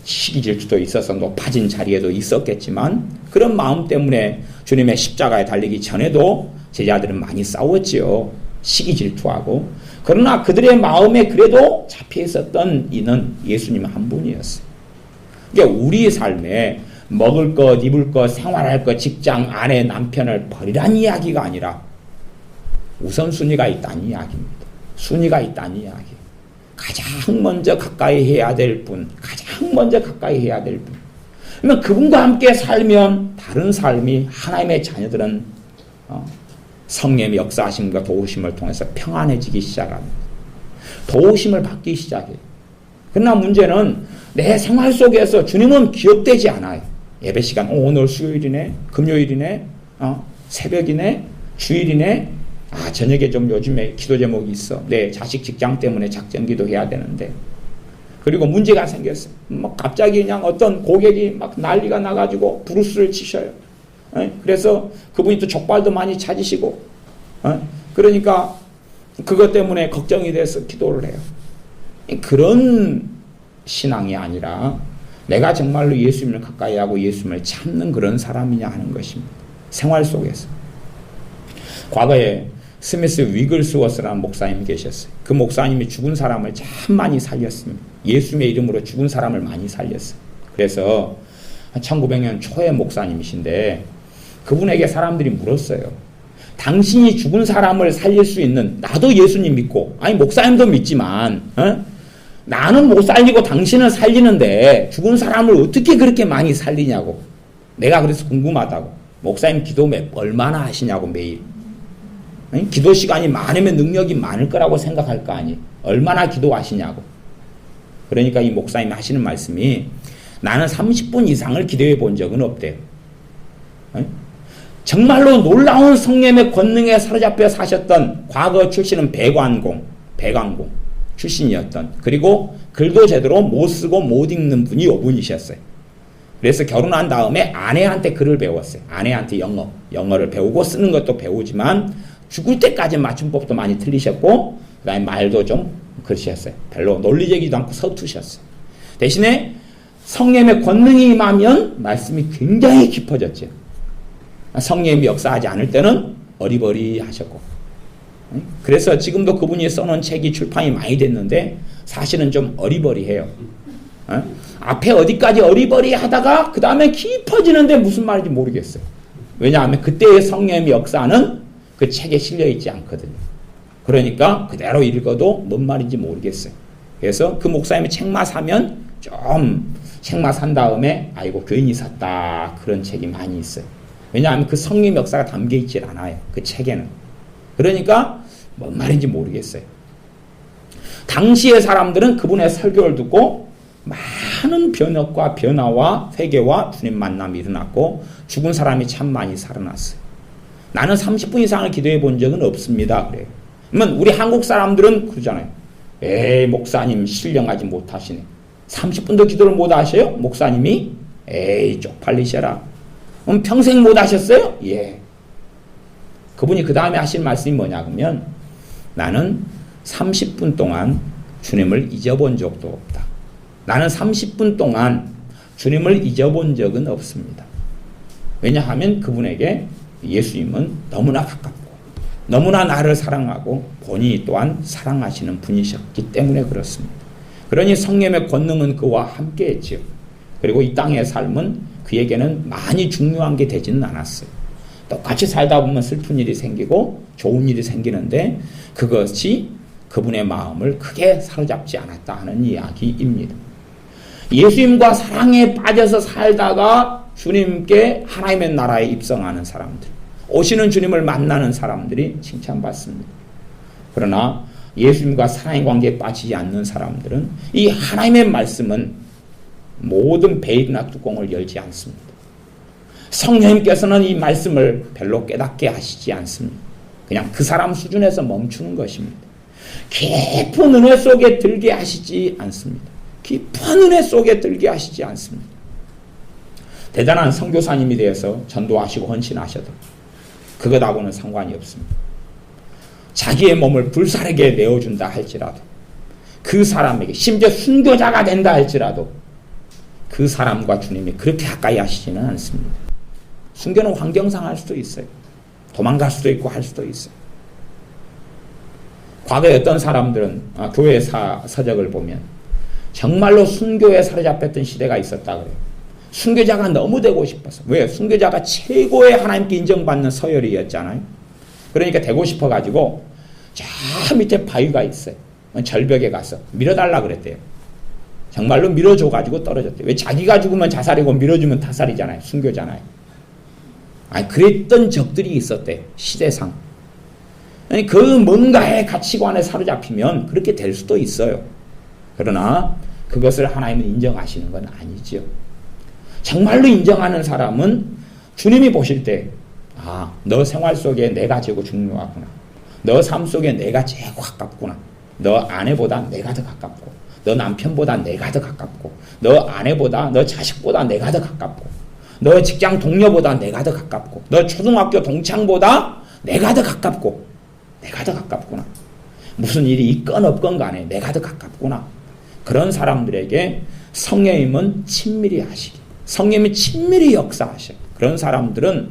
시기 질투도 있어서 높아진 자리에도 있었겠지만 그런 마음 때문에 주님의 십자가에 달리기 전에도 제자들은 많이 싸웠지요. 시기 질투하고. 그러나 그들의 마음에 그래도 잡혀 있었던 이는 예수님 한 분이었어요. 그러니까 우리의 삶에 먹을 것, 입을 것, 생활할 것, 직장, 아내, 남편을 버리란 이야기가 아니라 우선순위가 있다는 이야기입니다. 순위가 있다는 이야기. 가장 먼저 가까이 해야 될 분, 가장 먼저 가까이 해야 될 분. 그러면 그분과 함께 살면 다른 삶이 하나님의 자녀들은 성령의 역사하심과 도우심을 통해서 평안해지기 시작합니다. 도우심을 받기 시작해요. 그러나 문제는 내 생활 속에서 주님은 기억되지 않아요. 예배 시간, 오늘 수요일이네, 금요일이네, 새벽이네, 주일이네, 저녁에 좀 요즘에 기도 제목이 있어. 내 자식 직장 때문에 작전 기도해야 되는데. 그리고 문제가 생겼어요. 갑자기 그냥 어떤 고객이 막 난리가 나가지고 브루스를 치셔요. 그래서 그분이 또 족발도 많이 찾으시고, 그러니까 그것 때문에 걱정이 돼서 기도를 해요. 그런 신앙이 아니라 내가 정말로 예수님을 가까이 하고 예수님을 찾는 그런 사람이냐 하는 것입니다. 생활 속에서. 과거에 스미스 위글스워스라는 목사님이 계셨어요. 그 목사님이 죽은 사람을 참 많이 살렸습니다. 예수님의 이름으로 죽은 사람을 많이 살렸어요. 그래서 1900년 초의 목사님이신데 그분에게 사람들이 물었어요. 당신이 죽은 사람을 살릴 수 있는, 나도 예수님 믿고, 목사님도 믿지만 나는 못 살리고 당신은 살리는데 죽은 사람을 어떻게 그렇게 많이 살리냐고. 내가 그래서 궁금하다고. 목사님 기도 얼마나 하시냐고 매일. 기도 시간이 많으면 능력이 많을 거라고 생각할 거 아니. 얼마나 기도하시냐고. 그러니까 이 목사님이 하시는 말씀이 나는 30분 이상을 기도해 본 적은 없대요. 정말로 놀라운 성령의 권능에 사로잡혀 사셨던 과거 출신은 배관공 출신이었던, 그리고 글도 제대로 못 쓰고 못 읽는 분이 이분이셨어요. 그래서 결혼한 다음에 아내한테 글을 배웠어요. 아내한테 영어를 배우고 쓰는 것도 배우지만 죽을 때까지 맞춤법도 많이 틀리셨고 그 다음에 말도 좀 그러셨어요. 별로 논리적이지도 않고 서투셨어요. 대신에 성령의 권능이 임하면 말씀이 굉장히 깊어졌죠. 성령이 역사하지 않을 때는 어리버리하셨고, 그래서 지금도 그분이 써놓은 책이 출판이 많이 됐는데 사실은 좀 어리버리해요. 앞에 어디까지 어리버리하다가 그 다음에 깊어지는데 무슨 말인지 모르겠어요. 왜냐하면 그때의 성령의 역사는 그 책에 실려있지 않거든요. 그러니까 그대로 읽어도 뭔 말인지 모르겠어요. 그래서 그 목사님이 책만 사면 좀 책만 산 다음에 아이고 괜히 샀다 그런 책이 많이 있어요. 왜냐하면 그 성령 역사가 담겨있질 않아요. 그 책에는. 그러니까 뭔 말인지 모르겠어요. 당시의 사람들은 그분의 설교를 듣고 많은 변혁과 변화와 회개와 주님 만남이 일어났고 죽은 사람이 참 많이 살아났어요. 나는 30분 이상을 기도해 본 적은 없습니다. 그래요. 그러면 우리 한국 사람들은 그러잖아요. 에이 목사님 신령하지 못하시네. 30분도 기도를 못 하셔요? 목사님이? 에이 쪽팔리셔라. 그럼 평생 못 하셨어요? 예. 그분이 그 다음에 하신 말씀이 뭐냐 그러면 나는 30분 동안 주님을 잊어본 적도 없다. 나는 30분 동안 주님을 잊어본 적은 없습니다. 왜냐하면 그분에게 예수님은 너무나 가깝고 너무나 나를 사랑하고 본인이 또한 사랑하시는 분이셨기 때문에 그렇습니다. 그러니 성령의 권능은 그와 함께 했지요. 그리고 이 땅의 삶은 그에게는 많이 중요한 게 되지는 않았어요. 똑같이 살다 보면 슬픈 일이 생기고 좋은 일이 생기는데 그것이 그분의 마음을 크게 사로잡지 않았다 하는 이야기입니다. 예수님과 사랑에 빠져서 살다가 주님께 하나님의 나라에 입성하는 사람들, 오시는 주님을 만나는 사람들이 칭찬받습니다. 그러나 예수님과 사랑의 관계에 빠지지 않는 사람들은 이 하나님의 말씀은 모든 베일이나 뚜껑을 열지 않습니다. 성령님께서는 이 말씀을 별로 깨닫게 하시지 않습니다. 그냥 그 사람 수준에서 멈추는 것입니다. 깊은 은혜 속에 들게 하시지 않습니다. 깊은 은혜 속에 들게 하시지 않습니다. 대단한 선교사님이 되어서 전도하시고 헌신하셔도 그것하고는 상관이 없습니다. 자기의 몸을 불사르게 내어준다 할지라도 그 사람에게 심지어 순교자가 된다 할지라도 그 사람과 주님이 그렇게 가까이 하시지는 않습니다. 순교는 환경상 할 수도 있어요. 도망갈 수도 있고 할 수도 있어요. 과거에 어떤 사람들은 교회 서적을 보면 정말로 순교에 사로잡혔던 시대가 있었다 그래요. 순교자가 너무 되고 싶어서. 왜? 순교자가 최고의 하나님께 인정받는 서열이었잖아요. 그러니까 되고 싶어가지고 저 밑에 바위가 있어요. 절벽에 가서 밀어달라 그랬대요. 정말로 밀어줘가지고 떨어졌대요. 왜? 자기가 죽으면 자살이고 밀어주면 타살이잖아요. 순교잖아요. 그랬던 적들이 있었대요. 시대상. 아니, 그 뭔가의 가치관에 사로잡히면 그렇게 될 수도 있어요. 그러나 그것을 하나님은 인정하시는 건 아니지요. 정말로 인정하는 사람은 주님이 보실 때 너 생활 속에 내가 제일 중요하구나. 너 삶 속에 내가 제일 가깝구나. 너 아내보다 내가 더 가깝고 너 남편보다 내가 더 가깝고 너 아내보다 너 자식보다 내가 더 가깝고 너 직장 동료보다 내가 더 가깝고 너 초등학교 동창보다 내가 더 가깝고 내가 더 가깝구나. 무슨 일이 있건 없건 간에 내가 더 가깝구나. 그런 사람들에게 성령님은 친밀히 하시기. 성령님이 친밀히 역사하셔. 그런 사람들은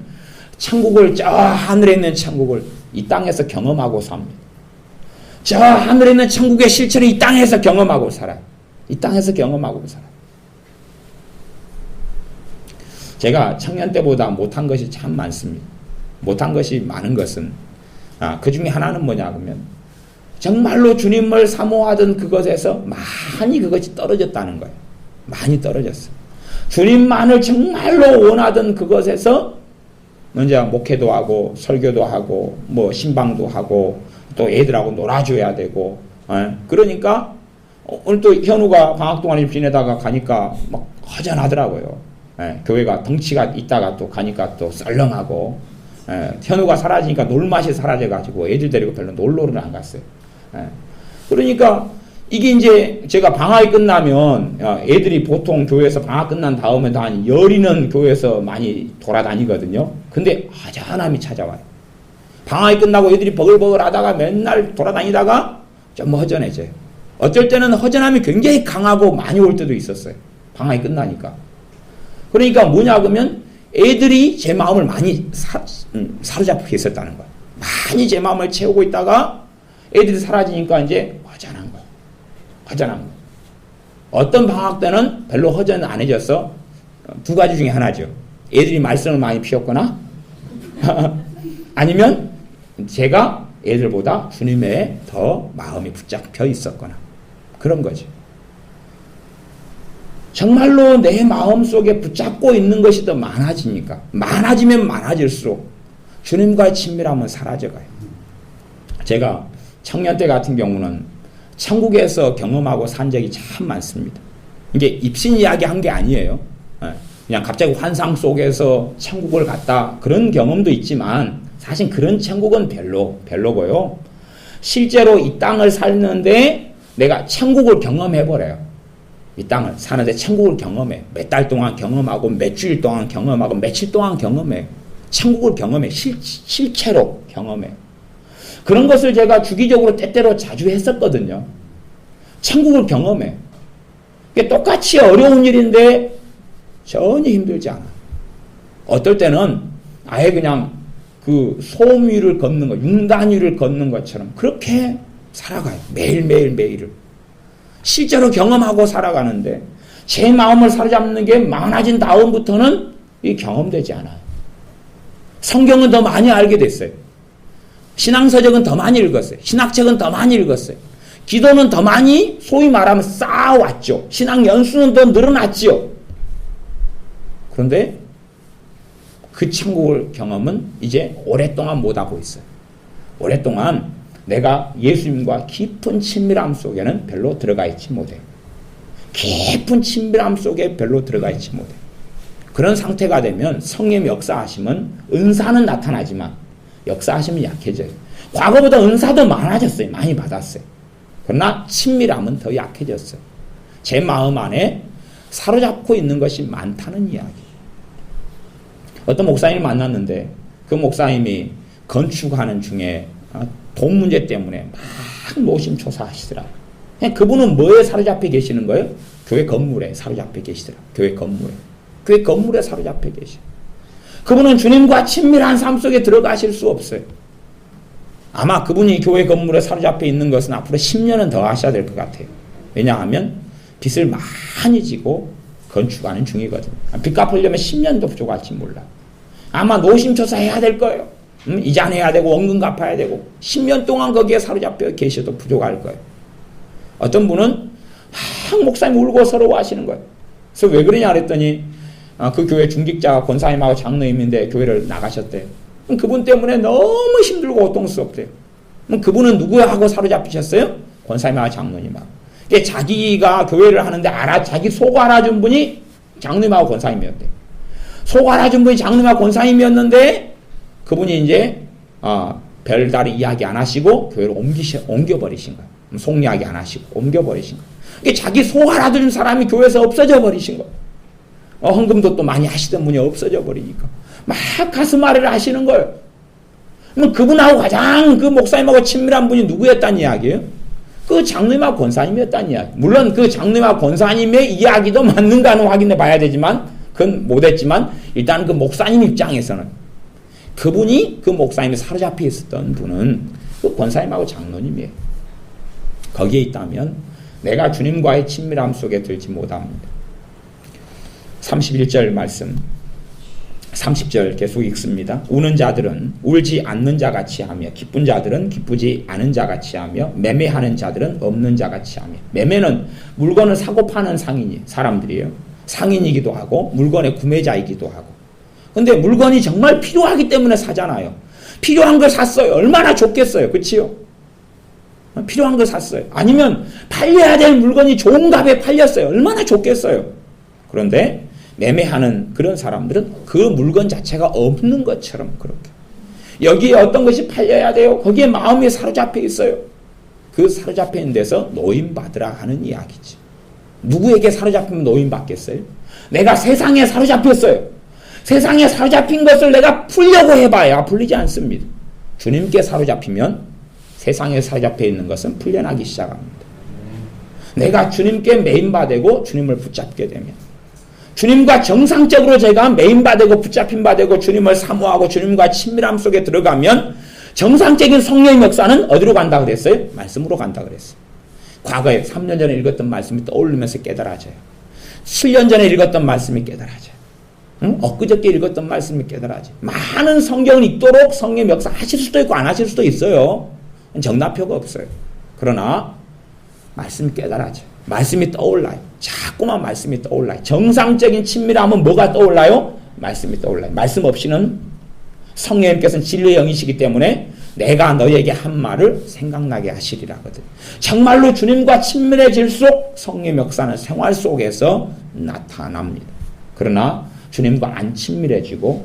천국을 저 하늘에 있는 천국을 이 땅에서 경험하고 삽니다. 저 하늘에 있는 천국의 실체를 이 땅에서 경험하고 살아요. 이 땅에서 경험하고 살아요. 제가 청년 때보다 못한 것이 참 많습니다. 못한 것이 많은 것은 그 중에 하나는 뭐냐 그러면 정말로 주님을 사모하던 그것에서 많이 그것이 떨어졌다는 거예요. 많이 떨어졌어요. 주님만을 정말로 원하던 그것에서 먼저 목회도 하고 설교도 하고 뭐 신방도 하고 또 애들하고 놀아줘야 되고 그러니까 오늘 또 현우가 방학 동안에 지내다가 가니까 막 허전하더라고요. 교회가 덩치가 있다가 또 가니까 또 썰렁하고 현우가 사라지니까 놀맛이 사라져가지고 애들 데리고 별로 놀러는 안 갔어요. 그러니까 이게 이제 제가 방학이 끝나면 애들이 보통 교회에서 방학 끝난 다음에 한 열이는 교회에서 많이 돌아다니거든요. 근데 허전함이 찾아와요. 방학이 끝나고 애들이 버글버글 하다가 맨날 돌아다니다가 좀 허전해져요. 어쩔 때는 허전함이 굉장히 강하고 많이 올 때도 있었어요. 방학이 끝나니까. 그러니까 뭐냐 그러면 애들이 제 마음을 많이 사로잡고 있었다는 거예요. 많이 제 마음을 채우고 있다가 애들이 사라지니까 이제 허전한 거예요. 허전한 거예요. 어떤 방학 때는 별로 허전 안 해졌어. 두 가지 중에 하나죠. 애들이 말썽을 많이 피웠거나 아니면 제가 애들보다 주님에 더 마음이 붙잡혀 있었거나 그런 거죠. 정말로 내 마음속에 붙잡고 있는 것이 더 많아지니까 많아지면 많아질수록 주님과의 친밀함은 사라져가요. 제가 청년 때 같은 경우는 천국에서 경험하고 산 적이 참 많습니다. 이게 입신 이야기 한 게 아니에요. 그냥 갑자기 환상 속에서 천국을 갔다 그런 경험도 있지만 사실 그런 천국은 별로고요. 실제로 이 땅을 살는데 내가 천국을 경험해버려요. 이 땅을 사는데 천국을 경험해. 몇 달 동안 경험하고 몇 주일 동안 경험하고 며칠 동안 경험해. 천국을 경험해. 실체로 경험해. 그런 것을 제가 주기적으로 때때로 자주 했었거든요. 천국을 경험해. 이게 똑같이 어려운 일인데 전혀 힘들지 않아. 어떨 때는 아예 그냥 그 소음 위를 걷는 것, 융단 위를 걷는 것처럼 그렇게 살아가요. 매일매일을. 실제로 경험하고 살아가는데 제 마음을 사로잡는 게 많아진 다음부터는 이 경험되지 않아요. 성경은 더 많이 알게 됐어요. 신앙서적은 더 많이 읽었어요. 신학책은 더 많이 읽었어요. 기도는 더 많이 소위 말하면 쌓아왔죠. 신앙 연수는 더 늘어났죠. 그런데 그 천국을 경험은 이제 오랫동안 못하고 있어요. 오랫동안 내가 예수님과 깊은 친밀함 속에는 별로 들어가 있지 못해요. 깊은 친밀함 속에 별로 들어가 있지 못해요. 그런 상태가 되면 성령 역사하심은 은사는 나타나지만 역사하심은 약해져요. 과거보다 은사도 많아졌어요. 많이 받았어요. 그러나 친밀함은 더 약해졌어요. 제 마음 안에 사로잡고 있는 것이 많다는 이야기. 어떤 목사님을 만났는데 그 목사님이 건축하는 중에 돈 문제 때문에 막 노심초사하시더라고요. 그분은 뭐에 사로잡혀 계시는 거예요? 교회 건물에 사로잡혀 계시더라고요. 교회 건물에 사로잡혀 계셔. 그분은 주님과 친밀한 삶 속에 들어가실 수 없어요. 아마 그분이 교회 건물에 사로잡혀 있는 것은 앞으로 10년은 더 하셔야 될 것 같아요. 왜냐하면 빚을 많이 지고 건축하는 중이거든요. 빚 갚으려면 10년도 부족할지 몰라. 아마 노심초사 해야 될 거예요. 이자 내야 되고 원금 갚아야 되고 10년 동안 거기에 사로잡혀 계셔도 부족할 거예요. 어떤 분은 목사님 울고 서러워하시는 거예요. 그래서 왜 그러냐 그랬더니 그 교회 중직자가 권사님하고 장로님인데 교회를 나가셨대요. 그분 때문에 너무 힘들고 고통스럽대요. 그분은 누구하고 사로잡히셨어요? 권사님하고 장로님하고. 자기가 교회를 하는데 자기 속 알아준 분이 장로님하고 권사님이었대요. 속 알아준 분이 장로님하고 권사님이었는데 그분이 이제 별다른 이야기 안 하시고 교회를 옮겨버리신 거예요. 속 이야기 안 하시고 옮겨버리신 거예요. 자기 속 알아준 사람이 교회에서 없어져 버리신 거예요. 헌금도 또 많이 하시던 분이 없어져 버리니까 막 가슴 아래를 하시는 거예요. 그럼 그분하고 가장 그 목사님하고 친밀한 분이 누구였다는 이야기예요? 그 장로님하고 권사님이었다는 이야기. 물론 그 장로님하고 권사님의 이야기도 맞는가는 확인해 봐야 되지만 그건 못했지만 일단 그 목사님 입장에서는 그분이 그 목사님이 사로잡혀 있었던 분은 그 권사님하고 장로님이에요. 거기에 있다면 내가 주님과의 친밀함 속에 들지 못합니다. 31절 말씀 30절 계속 읽습니다. 우는 자들은 울지 않는 자같이 하며 기쁜 자들은 기쁘지 않은 자같이 하며 매매하는 자들은 없는 자같이 하며. 매매는 물건을 사고 파는 사람들이에요. 상인이기도 하고 물건의 구매자이기도 하고. 근데 물건이 정말 필요하기 때문에 사잖아요. 필요한 걸 샀어요. 얼마나 좋겠어요. 그치요? 필요한 걸 샀어요. 아니면 팔려야 될 물건이 좋은 값에 팔렸어요. 얼마나 좋겠어요. 그런데 매매하는 그런 사람들은 그 물건 자체가 없는 것처럼 그렇게. 여기에 어떤 것이 팔려야 돼요. 거기에 마음이 사로잡혀 있어요. 그 사로잡혀 있는 데서 노임받으라 하는 이야기지. 누구에게 사로잡히면 노임받겠어요? 내가 세상에 사로잡혔어요. 세상에 사로잡힌 것을 내가 풀려고 해봐야 풀리지 않습니다. 주님께 사로잡히면 세상에 사로잡혀 있는 것은 풀려나기 시작합니다. 내가 주님께 매인바되고 주님을 붙잡게 되면 주님과 정상적으로 제가 매인바되고 붙잡힌바되고 주님을 사모하고 주님과 친밀함 속에 들어가면 정상적인 성령의 역사는 어디로 간다 그랬어요? 말씀으로 간다 그랬어요. 과거에 3년 전에 읽었던 말씀이 떠오르면서 깨달아져요. 7년 전에 읽었던 말씀이 깨달아져요. 엊그저께 읽었던 말씀이 깨달아져요. 많은 성경을 읽도록 성령의 역사 하실 수도 있고 안 하실 수도 있어요. 정답표가 없어요. 그러나 말씀이 깨달아져요. 말씀이 떠올라요. 자꾸만 말씀이 떠올라요. 정상적인 친밀함은 뭐가 떠올라요? 말씀이 떠올라요. 말씀 없이는 성령님께서는 진리의 영이시기 때문에 내가 너에게 한 말을 생각나게 하시리라거든. 정말로 주님과 친밀해질수록 성령의 역사는 생활 속에서 나타납니다. 그러나 주님과 안 친밀해지고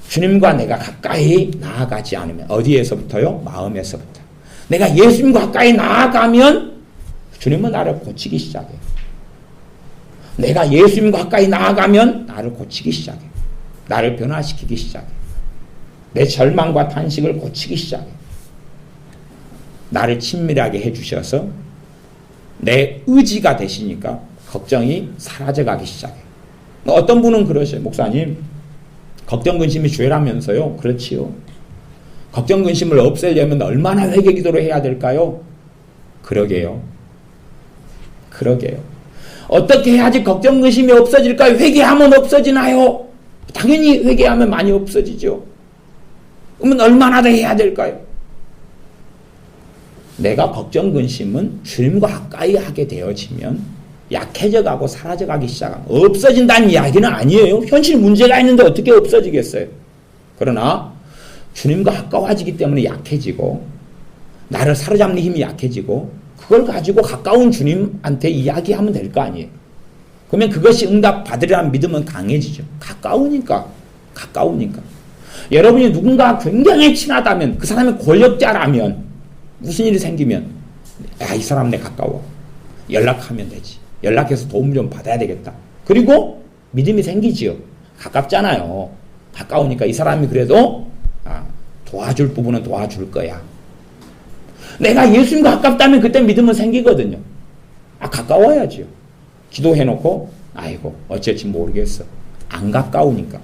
주님과 내가 가까이 나아가지 않으면 어디에서부터요? 마음에서부터. 내가 예수님과 가까이 나아가면 주님은 나를 고치기 시작해요. 내가 예수님과 가까이 나아가면 나를 고치기 시작해요. 나를 변화시키기 시작해요. 내 절망과 탄식을 고치기 시작해요. 나를 친밀하게 해주셔서 내 의지가 되시니까 걱정이 사라져가기 시작해요. 어떤 분은 그러셔요. 목사님, 걱정 근심이 죄라면서요. 그렇지요. 걱정 근심을 없애려면 얼마나 회개 기도를 해야 될까요? 그러게요. 어떻게 해야지 걱정 근심이 없어질까요? 회개하면 없어지나요? 당연히 회개하면 많이 없어지죠. 그러면 얼마나 더 해야 될까요? 내가 걱정 근심은 주님과 가까이 하게 되어지면 약해져가고 사라져가기 시작하면 없어진다는 이야기는 아니에요. 현실 문제가 있는데 어떻게 없어지겠어요? 그러나 주님과 가까워지기 때문에 약해지고 나를 사로잡는 힘이 약해지고 그걸 가지고 가까운 주님한테 이야기하면 될 거 아니에요. 그러면 그것이 응답 받으리라는 믿음은 강해지죠. 가까우니까. 여러분이 누군가 굉장히 친하다면 그 사람이 권력자라면 무슨 일이 생기면 이 사람 내 가까워. 연락하면 되지. 연락해서 도움 좀 받아야 되겠다. 그리고 믿음이 생기지요. 가깝잖아요. 가까우니까 이 사람이 그래도 도와줄 부분은 도와줄 거야. 내가 예수님과 가깝다면 그때 믿음은 생기거든요. 가까워야지요. 기도해놓고 아이고 어쩔지 모르겠어. 안 가까우니까.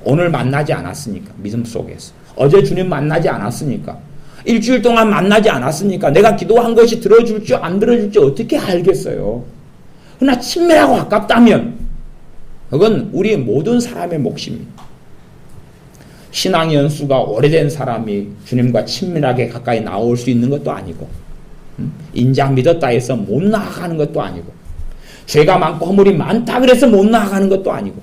오늘 만나지 않았으니까. 믿음 속에서. 어제 주님 만나지 않았으니까. 일주일 동안 만나지 않았으니까. 내가 기도한 것이 들어줄지 안 들어줄지 어떻게 알겠어요. 그러나 친밀하고 가깝다면 그건 우리 모든 사람의 몫입니다. 신앙 연수가 오래된 사람이 주님과 친밀하게 가까이 나올 수 있는 것도 아니고 인자 믿었다 해서 못 나아가는 것도 아니고 죄가 많고 허물이 많다 그래서 못 나아가는 것도 아니고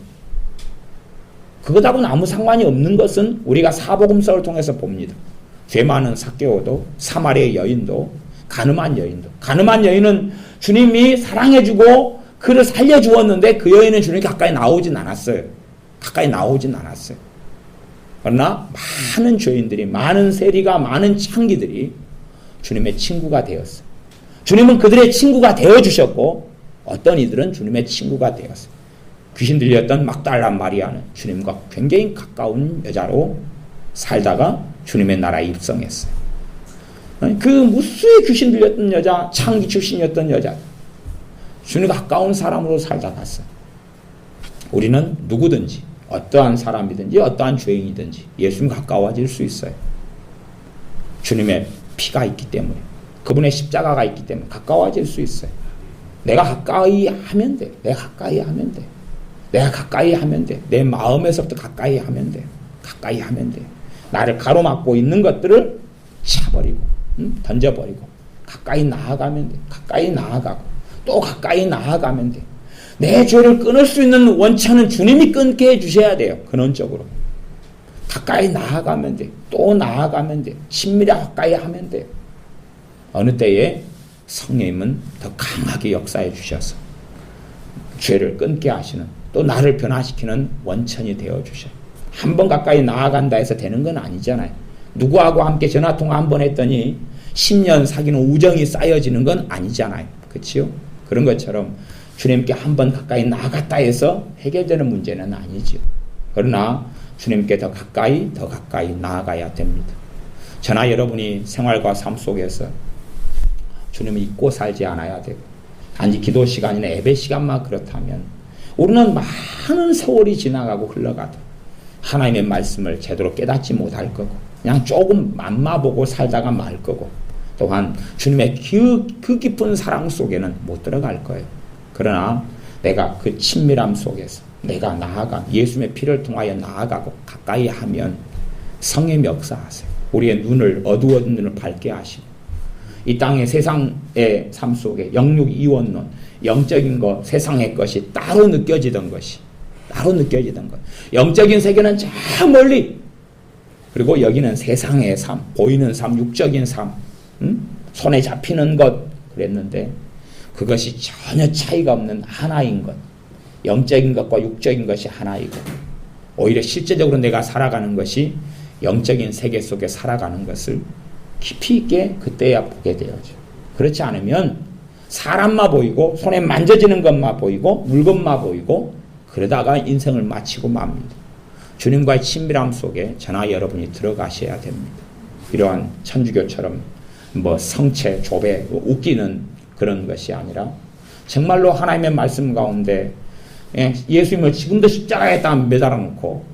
그것하고는 아무 상관이 없는 것은 우리가 사복음서를 통해서 봅니다. 죄 많은 삭개오도 사마리아 여인도 가늠한 여인은 주님이 사랑해주고 그를 살려주었는데 그 여인은 주님 가까이 나오진 않았어요. 그러나 많은 죄인들이 많은 세리가 많은 창기들이 주님의 친구가 되었어요. 주님은 그들의 친구가 되어주셨고 어떤 이들은 주님의 친구가 되었어요. 귀신 들렸던 막달라 마리아는 주님과 굉장히 가까운 여자로 살다가 주님의 나라에 입성했어요. 그 무수히 귀신 들렸던 여자, 창기 출신이었던 여자, 주님과 가까운 사람으로 살다 갔어요. 우리는 누구든지 어떠한 사람이든지 어떠한 죄인이든지 예수님과 가까워질 수 있어요. 주님의 피가 있기 때문에 그분의 십자가가 있기 때문에 가까워질 수 있어요. 내가 가까이 하면 돼. 내가 가까이 하면 돼. 내 마음에서부터 가까이 하면 돼. 나를 가로막고 있는 것들을 차버리고 던져버리고 가까이 나아가면 돼. 가까이 나아가고 또 가까이 나아가면 돼. 내 죄를 끊을 수 있는 원천은 주님이 끊게 해주셔야 돼요. 근원적으로. 가까이 나아가면 돼. 또 나아가면 돼. 친밀하게 가까이 하면 돼. 어느 때에 성령님은 더 강하게 역사해 주셔서 죄를 끊게 하시는 또 나를 변화시키는 원천이 되어 주셔요. 한 번 가까이 나아간다 해서 되는 건 아니잖아요. 누구하고 함께 전화통화 한 번 했더니 10년 사귀는 우정이 쌓여지는 건 아니잖아요. 그렇지요? 그런 것처럼 주님께 한 번 가까이 나아갔다 해서 해결되는 문제는 아니죠. 그러나 주님께 더 가까이 나아가야 됩니다. 저나 여러분이 생활과 삶 속에서 주님을 잊고 살지 않아야 되고 단지 기도 시간이나 예배 시간만 그렇다면 우리는 많은 세월이 지나가고 흘러가도 하나님의 말씀을 제대로 깨닫지 못할 거고 그냥 조금 맛마보고 살다가 말 거고 또한 주님의 그 깊은 사랑 속에는 못 들어갈 거예요. 그러나 내가 그 친밀함 속에서 내가 나아가 예수님의 피를 통하여 나아가고 가까이 하면 성령이 역사하세요. 우리의 눈을 어두운 눈을 밝게 하시고 이 땅의 세상의 삶 속에 영육 이원론 영적인 것 세상의 것이 따로 느껴지던 것 영적인 세계는 저 멀리 그리고 여기는 세상의 삶 보이는 삶 육적인 삶 손에 잡히는 것 그랬는데 그것이 전혀 차이가 없는 하나인 것 영적인 것과 육적인 것이 하나이고 오히려 실제적으로 내가 살아가는 것이 영적인 세계 속에 살아가는 것을 깊이 있게 그때야 보게 되어죠. 그렇지 않으면 사람만 보이고 손에 만져지는 것만 보이고 물건만 보이고 그러다가 인생을 마치고 맙니다. 주님과의 친밀함 속에 저나 여러분이 들어가셔야 됩니다. 이러한 천주교처럼 성체, 조배, 웃기는 그런 것이 아니라 정말로 하나님의 말씀 가운데 예수님을 지금도 십자가에 매달아 놓고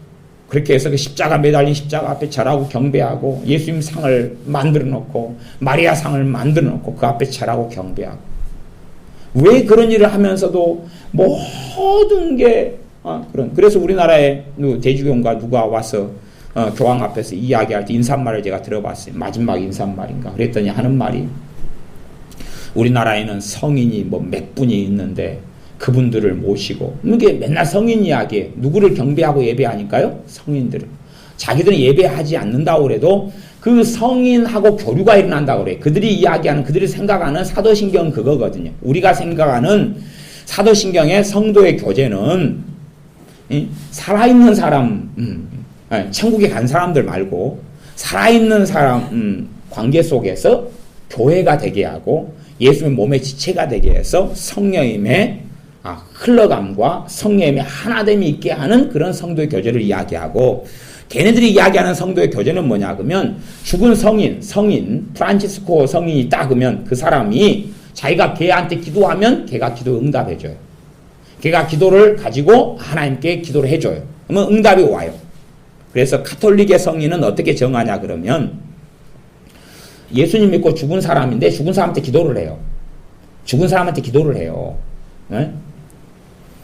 그렇게 해서 그 십자가 매달린 십자가 앞에 절하고 경배하고 예수님 상을 만들어 놓고 마리아 상을 만들어 놓고 그 앞에 절하고 경배하고 왜 그런 일을 하면서도 모든 게 그래서 우리나라에 대주교인가 누가 와서 교황 앞에서 이야기할 때 인사말을 제가 들어봤어요. 마지막 인사말인가 그랬더니 하는 말이 우리나라에는 성인이 몇 분이 있는데 그분들을 모시고 이게 맨날 성인 이야기에 누구를 경배하고 예배하니까요? 성인들을. 자기들은 예배하지 않는다고 그래도 그 성인하고 교류가 일어난다고 그래요. 그들이 이야기하는 그들이 생각하는 사도신경 그거거든요. 우리가 생각하는 사도신경의 성도의 교제는 살아있는 사람 천국에 간 사람들 말고 살아있는 사람 관계 속에서 교회가 되게 하고 예수님의 몸의 지체가 되게 해서 성령님의 흘러감과 성령님의 하나됨이 있게 하는 그런 성도의 교제를 이야기하고 걔네들이 이야기하는 성도의 교제는 뭐냐 그러면 죽은 성인 프란치스코 성인이 있다 그러면 그 사람이 자기가 걔한테 기도하면 걔가 기도 응답해줘요. 걔가 기도를 가지고 하나님께 기도를 해줘요. 그러면 응답이 와요. 그래서 카톨릭의 성인은 어떻게 정하냐 그러면 예수님 믿고 죽은 사람인데 죽은 사람한테 기도를 해요. 죽은 사람한테 기도를 해요. 네?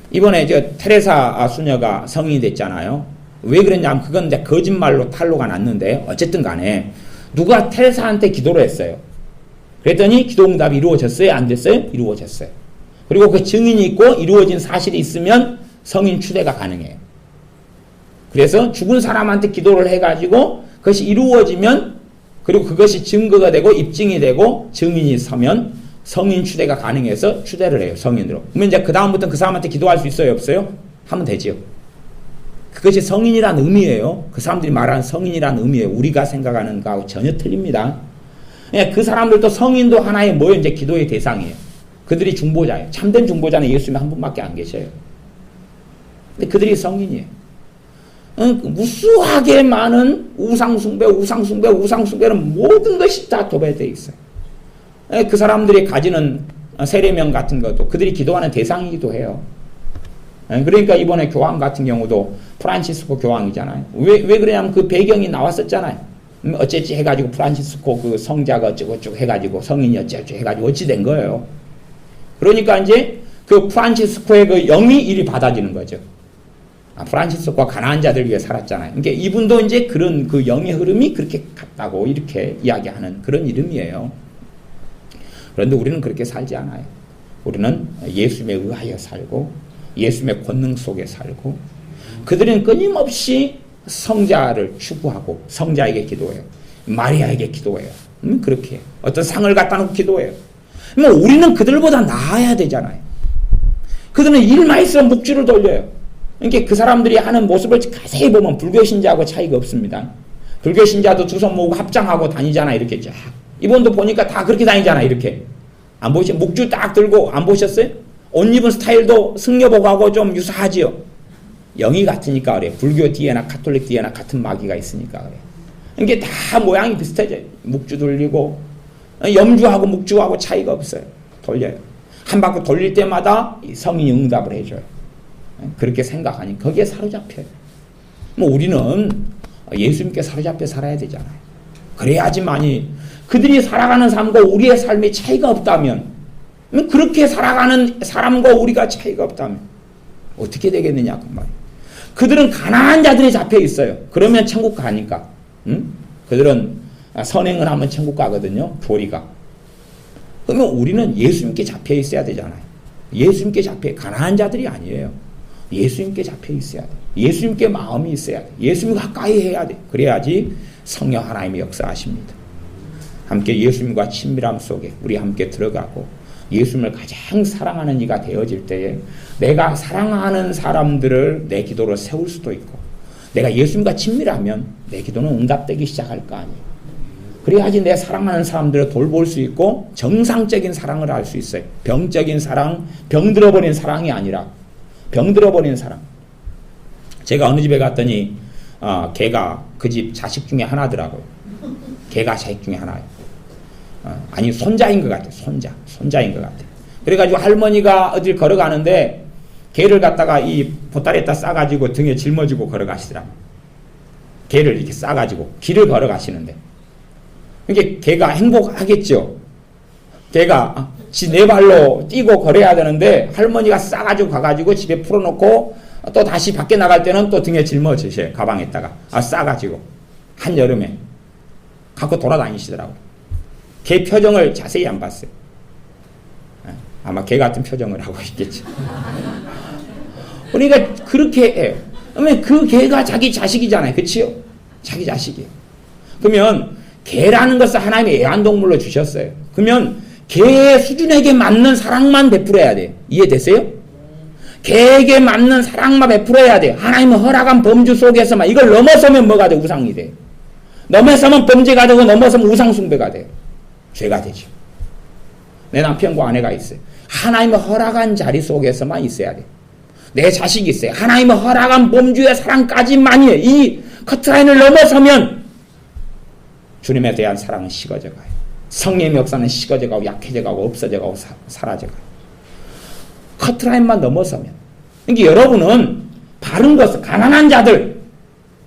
이번에 테레사 수녀가 성인이 됐잖아요. 왜 그랬냐면 그건 이제 거짓말로 탄로가 났는데 어쨌든 간에 누가 테레사한테 기도를 했어요. 그랬더니 기도 응답이 이루어졌어요? 안 됐어요? 이루어졌어요. 그리고 그 증인이 있고 이루어진 사실이 있으면 성인 추대가 가능해요. 그래서 죽은 사람한테 기도를 해가지고 그것이 이루어지면 그리고 그것이 증거가 되고 입증이 되고 증인이 서면 성인 추대가 가능해서 추대를 해요. 성인으로. 그러면 이제 그 다음부터는 그 사람한테 기도할 수 있어요? 없어요? 하면 되지요. 그것이 성인이라는 의미예요. 그 사람들이 말하는 성인이라는 의미예요. 우리가 생각하는 거하고 전혀 틀립니다. 그 사람들도 성인도 하나의 이제 기도의 대상이에요. 그들이 중보자예요. 참된 중보자는 예수님이 한 분밖에 안 계셔요. 근데 그들이 성인이에요. 무수하게 많은 우상숭배는 모든 것이 다 도배되어 있어요. 그 사람들이 가지는 세례명 같은 것도 그들이 기도하는 대상이기도 해요. 그러니까 이번에 교황 같은 경우도 프란치스코 교황이잖아요. 왜 그러냐면 그 배경이 나왔었잖아요. 어쨌지 해가지고 프란치스코 그 성자가 어쩌고저쩌고 해가지고 성인이 어쩌고저쩌고 해가지고 어찌 된 거예요. 그러니까 이제 그 프란치스코의 그 영이 이리 받아지는 거죠. 프란치스코가 가난한 자들 위해 살았잖아요. 그러니까 이분도 이제 그런 그 영의 흐름이 그렇게 같다고 이렇게 이야기하는 그런 이름이에요. 그런데 우리는 그렇게 살지 않아요. 우리는 예수님에 의하여 살고 예수님의 권능 속에 살고 그들은 끊임없이 성자를 추구하고 성자에게 기도해요. 마리아에게 기도해요. 그렇게 어떤 상을 갖다 놓고 기도해요. 우리는 그들보다 나아야 되잖아요. 그들은 일만 있으면 묵주를 돌려요. 그러니까 그 사람들이 하는 모습을 자세히 보면 불교 신자하고 차이가 없습니다. 불교 신자도 두 손 모으고 합장하고 다니잖아 이렇게 쫙. 이분도 보니까 다 그렇게 다니잖아 이렇게. 안 보셨어요? 묵주 딱 들고 안 보셨어요? 옷 입은 스타일도 승려복하고 좀 유사하지요. 영이 같으니까 그래. 불교 뒤에나 카톨릭 뒤에나 같은 마귀가 있으니까 그래. 그러니까 다 모양이 비슷해져요. 묵주 돌리고 염주하고 묵주하고 차이가 없어요. 돌려요. 한 바퀴 돌릴 때마다 성인이 응답을 해줘요. 그렇게 생각하니 거기에 사로잡혀요. 우리는 예수님께 사로잡혀 살아야 되잖아요. 그래야지만이 그들이 살아가는 삶과 우리의 삶의 차이가 없다면 그렇게 살아가는 사람과 우리가 차이가 없다면 어떻게 되겠느냐 그 말이에요. 그들은 가난한 자들이 잡혀 있어요. 그러면 천국 가니까. 그들은 선행을 하면 천국 가거든요. 교리가. 그러면 우리는 예수님께 잡혀 있어야 되잖아요. 예수님께 잡혀 가난한 자들이 아니에요. 예수님께 잡혀 있어야 돼. 예수님께 마음이 있어야 돼. 예수님과 가까이 해야 돼. 그래야지 성령 하나님이 역사하십니다. 함께 예수님과 친밀함 속에 우리 함께 들어가고 예수님을 가장 사랑하는 이가 되어질 때에 내가 사랑하는 사람들을 내 기도로 세울 수도 있고 내가 예수님과 친밀하면 내 기도는 응답되기 시작할 거 아니에요. 그래야지 내 사랑하는 사람들을 돌볼 수 있고 정상적인 사랑을 할 수 있어요. 병적인 사랑, 병들어버린 사랑이 아니라 병들어버린 사랑. 제가 어느 집에 갔더니 걔가 그 집 자식 중에 하나더라고요. 걔가 자식 중에 하나예요. 아니 손자인 것 같아요. 손자인 것 같아요. 그래가지고 할머니가 어딜 걸어가는데 걔를 갖다가 이 보따리에다 싸가지고 등에 짊어지고 걸어가시더라고요. 개를 이렇게 싸가지고 길을 걸어가시는데 이게 개가 행복하겠죠. 개가 지 네 발로 뛰고 걸어야 되는데 할머니가 싸가지고 가가지고 집에 풀어놓고 또 다시 밖에 나갈 때는 또 등에 짊어지셔요. 가방에다가 싸가지고 한여름에 갖고 돌아다니시더라고요. 개 표정을 자세히 안 봤어요. 아마 개 같은 표정을 하고 있겠죠. 그러니까 그렇게 해요. 그러면 그 개가 자기 자식이잖아요. 그치요? 자기 자식이에요. 그러면 개라는 것을 하나님의 애완동물로 주셨어요. 그러면 개의 수준에게 맞는 사랑만 베풀어야 돼요. 이해되세요? 개에게 맞는 사랑만 베풀어야 돼요. 하나님의 허락한 범주 속에서만. 이걸 넘어서면 뭐가 돼요? 우상이 돼요. 넘어서면 범죄가 되고 넘어서면 우상숭배가 돼요. 죄가 되죠. 내 남편과 아내가 있어요. 하나님의 허락한 자리 속에서만 있어야 돼요. 내 자식이 있어요. 하나님의 허락한 범주의 사랑까지만이에요. 이 커트라인을 넘어서면 주님에 대한 사랑은 식어져 가요. 성령의 역사는 식어져 가고 약해져 가고 없어져 가고 사라져 가요. 커트라인만 넘어서면. 그러니까 여러분은 바른 것을 가난한 자들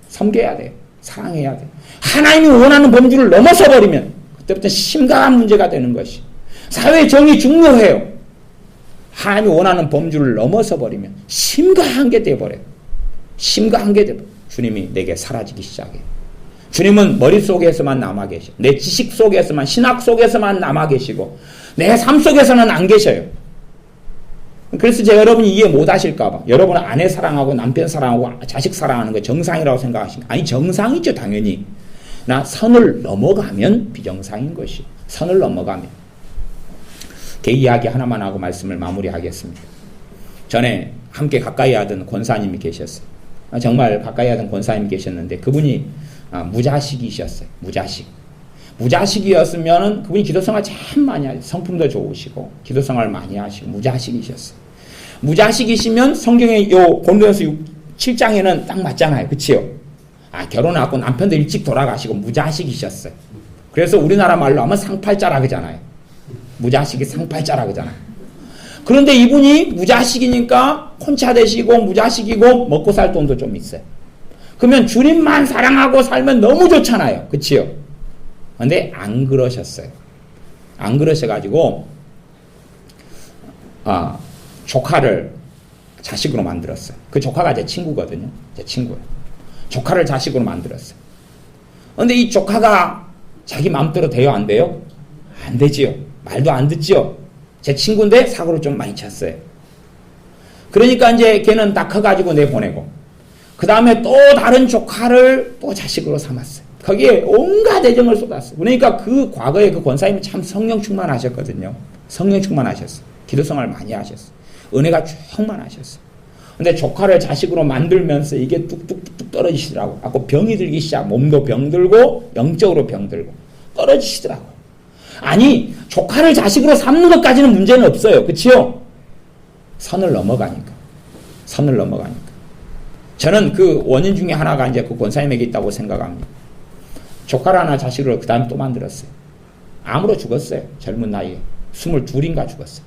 섬겨야 돼요. 사랑해야 돼요. 하나님이 원하는 범주를 넘어서 버리면 그때부터 심각한 문제가 되는 것이. 사회 정의 중요해요. 하나님이 원하는 범주를 넘어서 버리면 심각한 게 돼버려요. 심각한 게 돼버려요. 주님이 내게 사라지기 시작해요. 주님은 머릿속에서만 남아 계셔. 내 지식 속에서만, 신학 속에서만 남아 계시고 내 삶 속에서는 안 계셔요. 그래서 제가 여러분이 이해 못 하실까봐 여러분은 아내 사랑하고 남편 사랑하고 자식 사랑하는 거 정상이라고 생각하시면 아니 정상이죠 당연히. 나 선을 넘어가면 비정상인 것이. 선을 넘어가면. 개 이야기 하나만 하고 말씀을 마무리하겠습니다. 전에 함께 가까이 하던 권사님이 계셨어요. 정말 가까이 하던 권사님이 계셨는데 그분이 무자식이셨어요. 무자식이었으면 그분이 기도생활 참 많이 하셨어요. 성품도 좋으시고 기도생활 많이 하시고 무자식이셨어요. 무자식이시면 성경에 요 고린도전서 7장에는 딱 맞잖아요. 그치요? 결혼하고 남편도 일찍 돌아가시고 무자식이셨어요. 그래서 우리나라 말로 하면 상팔자라 그러잖아요. 무자식이 상팔자라 그러잖아요. 그런데 이분이 무자식이니까 혼자 되시고 무자식이고 먹고 살 돈도 좀 있어요. 그러면 주님만 사랑하고 살면 너무 좋잖아요. 그치요? 근데 안 그러셨어요. 안 그러셔가지고 조카를 자식으로 만들었어요. 그 조카가 제 친구거든요. 제 친구예요. 조카를 자식으로 만들었어요. 근데 이 조카가 자기 마음대로 돼요? 안 돼요? 안 되지요. 말도 안 듣지요. 제 친구인데 사고를 좀 많이 쳤어요. 그러니까 이제 걔는 다 커가지고 내보내고 그 다음에 또 다른 조카를 또 자식으로 삼았어요. 거기에 온갖 애정을 쏟았어요. 그러니까 그 과거에 그 권사님이 참 성령 충만하셨거든요. 성령 충만하셨어요. 기도생활 많이 하셨어요. 은혜가 충만하셨어요. 근데 조카를 자식으로 만들면서 이게 뚝뚝뚝 떨어지시더라고. 아까 병이 들기 시작. 몸도 병들고 영적으로 병들고 떨어지시더라고. 아니 조카를 자식으로 삼는 것까지는 문제는 없어요. 그치요? 선을 넘어가니까. 저는 그 원인 중에 하나가 이제 그 권사님에게 있다고 생각합니다. 조카를 하나 자식으로 그 다음에 또 만들었어요. 암으로 죽었어요. 젊은 나이에. 22인가 죽었어요.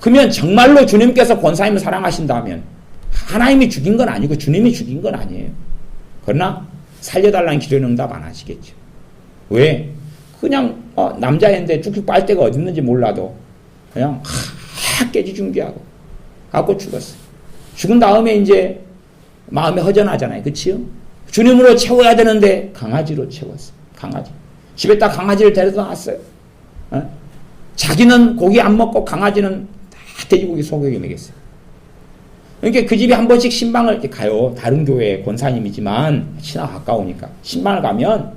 그러면 정말로 주님께서 권사님을 사랑하신다면 하나님이 죽인 건 아니고 주님이 죽인 건 아니에요. 그러나 살려달라는 기도에 응답 안 하시겠죠. 왜? 그냥 남자인데 쭉쭉 빨 데가 어디 있는지 몰라도 그냥 깨지중기하고 갖고 죽었어요. 죽은 다음에 이제 마음이 허전하잖아요. 그치요? 주님으로 채워야 되는데 강아지로 채웠어요. 강아지. 집에다 강아지를 데려다 놨어요. 자기는 고기 안 먹고 강아지는 다 돼지고기 소고기 먹였어요. 그러니까 그 집에 한 번씩 신방을 이렇게 가요. 다른 교회 권사님이지만 신화 가까우니까 신방을 가면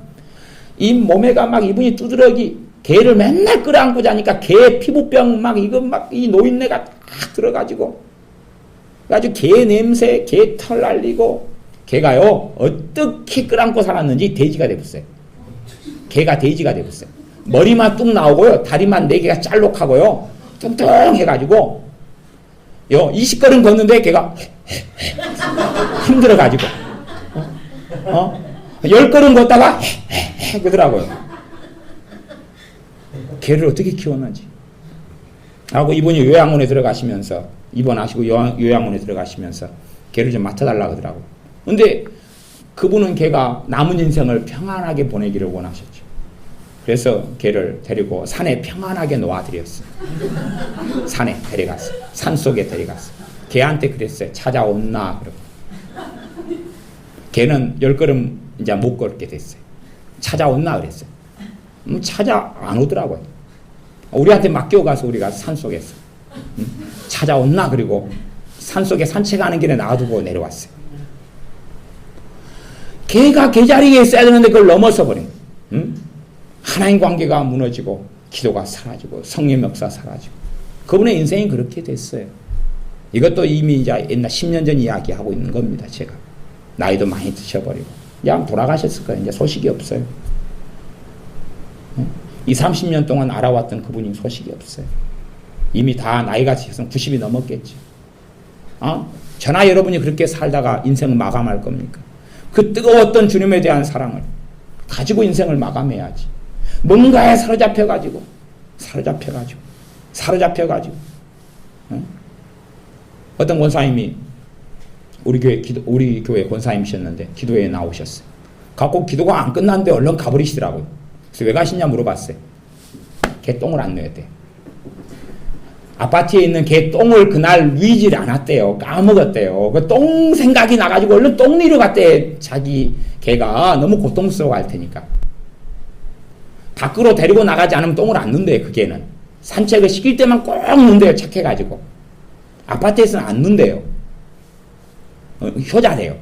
이 몸에가 막 이분이 두드러기 개를 맨날 끌어안고 자니까 개 피부병 막 이거 막 이 노인네가 딱 들어가지고 아주 개 냄새, 개 털 날리고 개가요 어떻게 끌어안고 살았는지 돼지가 돼버렸어요. 개가 돼지가 돼버렸어요. 머리만 뚝 나오고요 다리만 4개가 짤록하고요 뚱뚱해가지고 20걸음 걷는데 개가 힘들어가지고 10걸음 걷다가 그러더라고요. 개를 어떻게 키웠는지 하고 이분이 요양원에 들어가시면서 입원하시고 요양원에 들어가시면서 개를 좀 맡아달라고 하더라고요. 근데 그분은 걔가 남은 인생을 평안하게 보내기를 원하셨죠. 그래서 걔를 데리고 산에 평안하게 놓아드렸어요. 산에 데려갔어요. 산속에 데려갔어요. 걔한테 그랬어요. 찾아온나? 그러고. 걔는 10걸음 이제 못 걷게 됐어요. 찾아온나? 그랬어요. 찾아 안 오더라고요. 우리한테 맡겨가서 우리가 산속에서 찾아온나? 그리고 산속에 산책하는 길에 놔두고 내려왔어요. 걔가 걔 자리에 있어야 되는데 그걸 넘어서 버린 거예요. 하나님 관계가 무너지고 기도가 사라지고 성령 역사 사라지고 그분의 인생이 그렇게 됐어요. 이것도 이미 이제 옛날 10년 전 이야기하고 있는 겁니다. 제가 나이도 많이 드셔버리고 그냥 돌아가셨을 거예요. 이제 소식이 없어요. 30년 동안 알아왔던 그분이 소식이 없어요. 이미 다 나이가 지금 90이 넘었겠죠. 저나 여러분이 그렇게 살다가 인생을 마감할 겁니까? 그 뜨거웠던 주님에 대한 사랑을 가지고 인생을 마감해야지. 뭔가에 사로잡혀가지고 어떤 권사님이 우리 교회 권사님이셨는데 기도회에 나오셨어요. 갖고 기도가 안 끝났는데 얼른 가버리시더라고요. 그래서 왜 가시냐 물어봤어요. 개 똥을 안 넣었대요. 아파트에 있는 개 똥을 그날 누이질 않았대요. 까먹었대요. 그 똥 생각이 나가지고 얼른 똥 누이러 갔대. 자기 개가 너무 고통스러워 할 테니까. 밖으로 데리고 나가지 않으면 똥을 안 넣는데요. 그 개는. 산책을 시킬 때만 꼭 넣는데요. 착해가지고. 아파트에서는 안 넣는데요. 효자래요.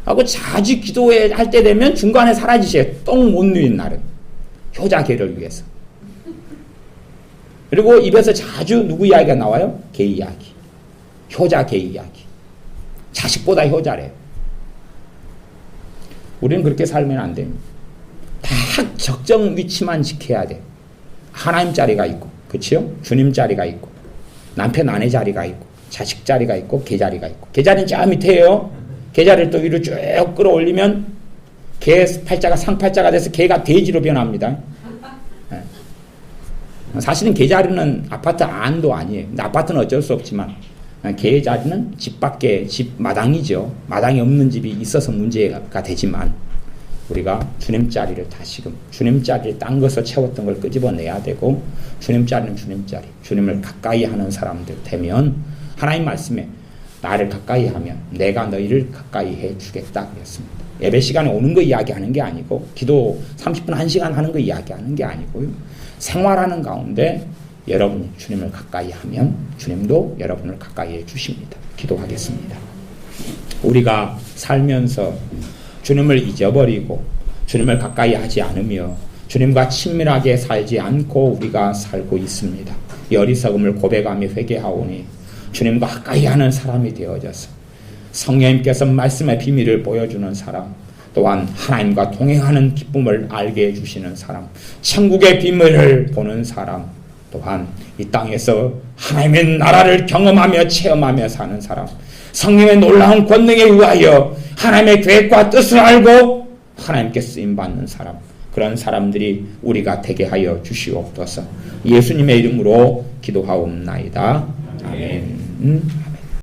하고 자주 기도회 할 때 되면 중간에 사라지셔요. 똥 못 누인 날은. 효자 개를 위해서. 그리고 입에서 자주 누구 이야기가 나와요? 개 이야기. 효자 개 이야기. 자식보다 효자래요. 우리는 그렇게 살면 안 됩니다. 딱 적정 위치만 지켜야 돼. 하나님 자리가 있고, 그치요? 주님 자리가 있고, 남편 아내 자리가 있고, 자식 자리가 있고, 개 자리가 있고. 개 자리는 저 밑에요. 개 자리를 또 위로 쭉 끌어올리면 개 팔자가 상팔자가 돼서 개가 돼지로 변합니다. 사실은 개 자리는 아파트 안도 아니에요. 근데 아파트는 어쩔 수 없지만 개 자리는 집 밖에 집 마당이죠. 마당이 없는 집이 있어서 문제가 되지만 우리가 주님 자리를 다시금 주님 자리를 딴 것을 채웠던 걸 끄집어내야 되고 주님 자리는 주님 자리, 주님을 가까이 하는 사람들 되면 하나님 말씀에 나를 가까이 하면 내가 너희를 가까이 해 주겠다 그랬습니다. 예배 시간에 오는 거 이야기하는 게 아니고 기도 30분 1시간 하는 거 이야기하는 게 아니고요. 생활하는 가운데 여러분이 주님을 가까이 하면 주님도 여러분을 가까이 해 주십니다. 기도하겠습니다. 우리가 살면서 주님을 잊어버리고 주님을 가까이 하지 않으며 주님과 친밀하게 살지 않고 우리가 살고 있습니다. 이 어리석음을 고백하며 회개하오니 주님과 가까이 하는 사람이 되어져서 성령님께서 말씀의 비밀을 보여주는 사람, 또한 하나님과 동행하는 기쁨을 알게 해주시는 사람, 천국의 비밀을 보는 사람, 또한 이 땅에서 하나님의 나라를 경험하며 체험하며 사는 사람, 성령의 놀라운 권능에 의하여 하나님의 계획과 뜻을 알고 하나님께 쓰임받는 사람, 그런 사람들이 우리가 되게 하여 주시옵소서. 예수님의 이름으로 기도하옵나이다. 아멘.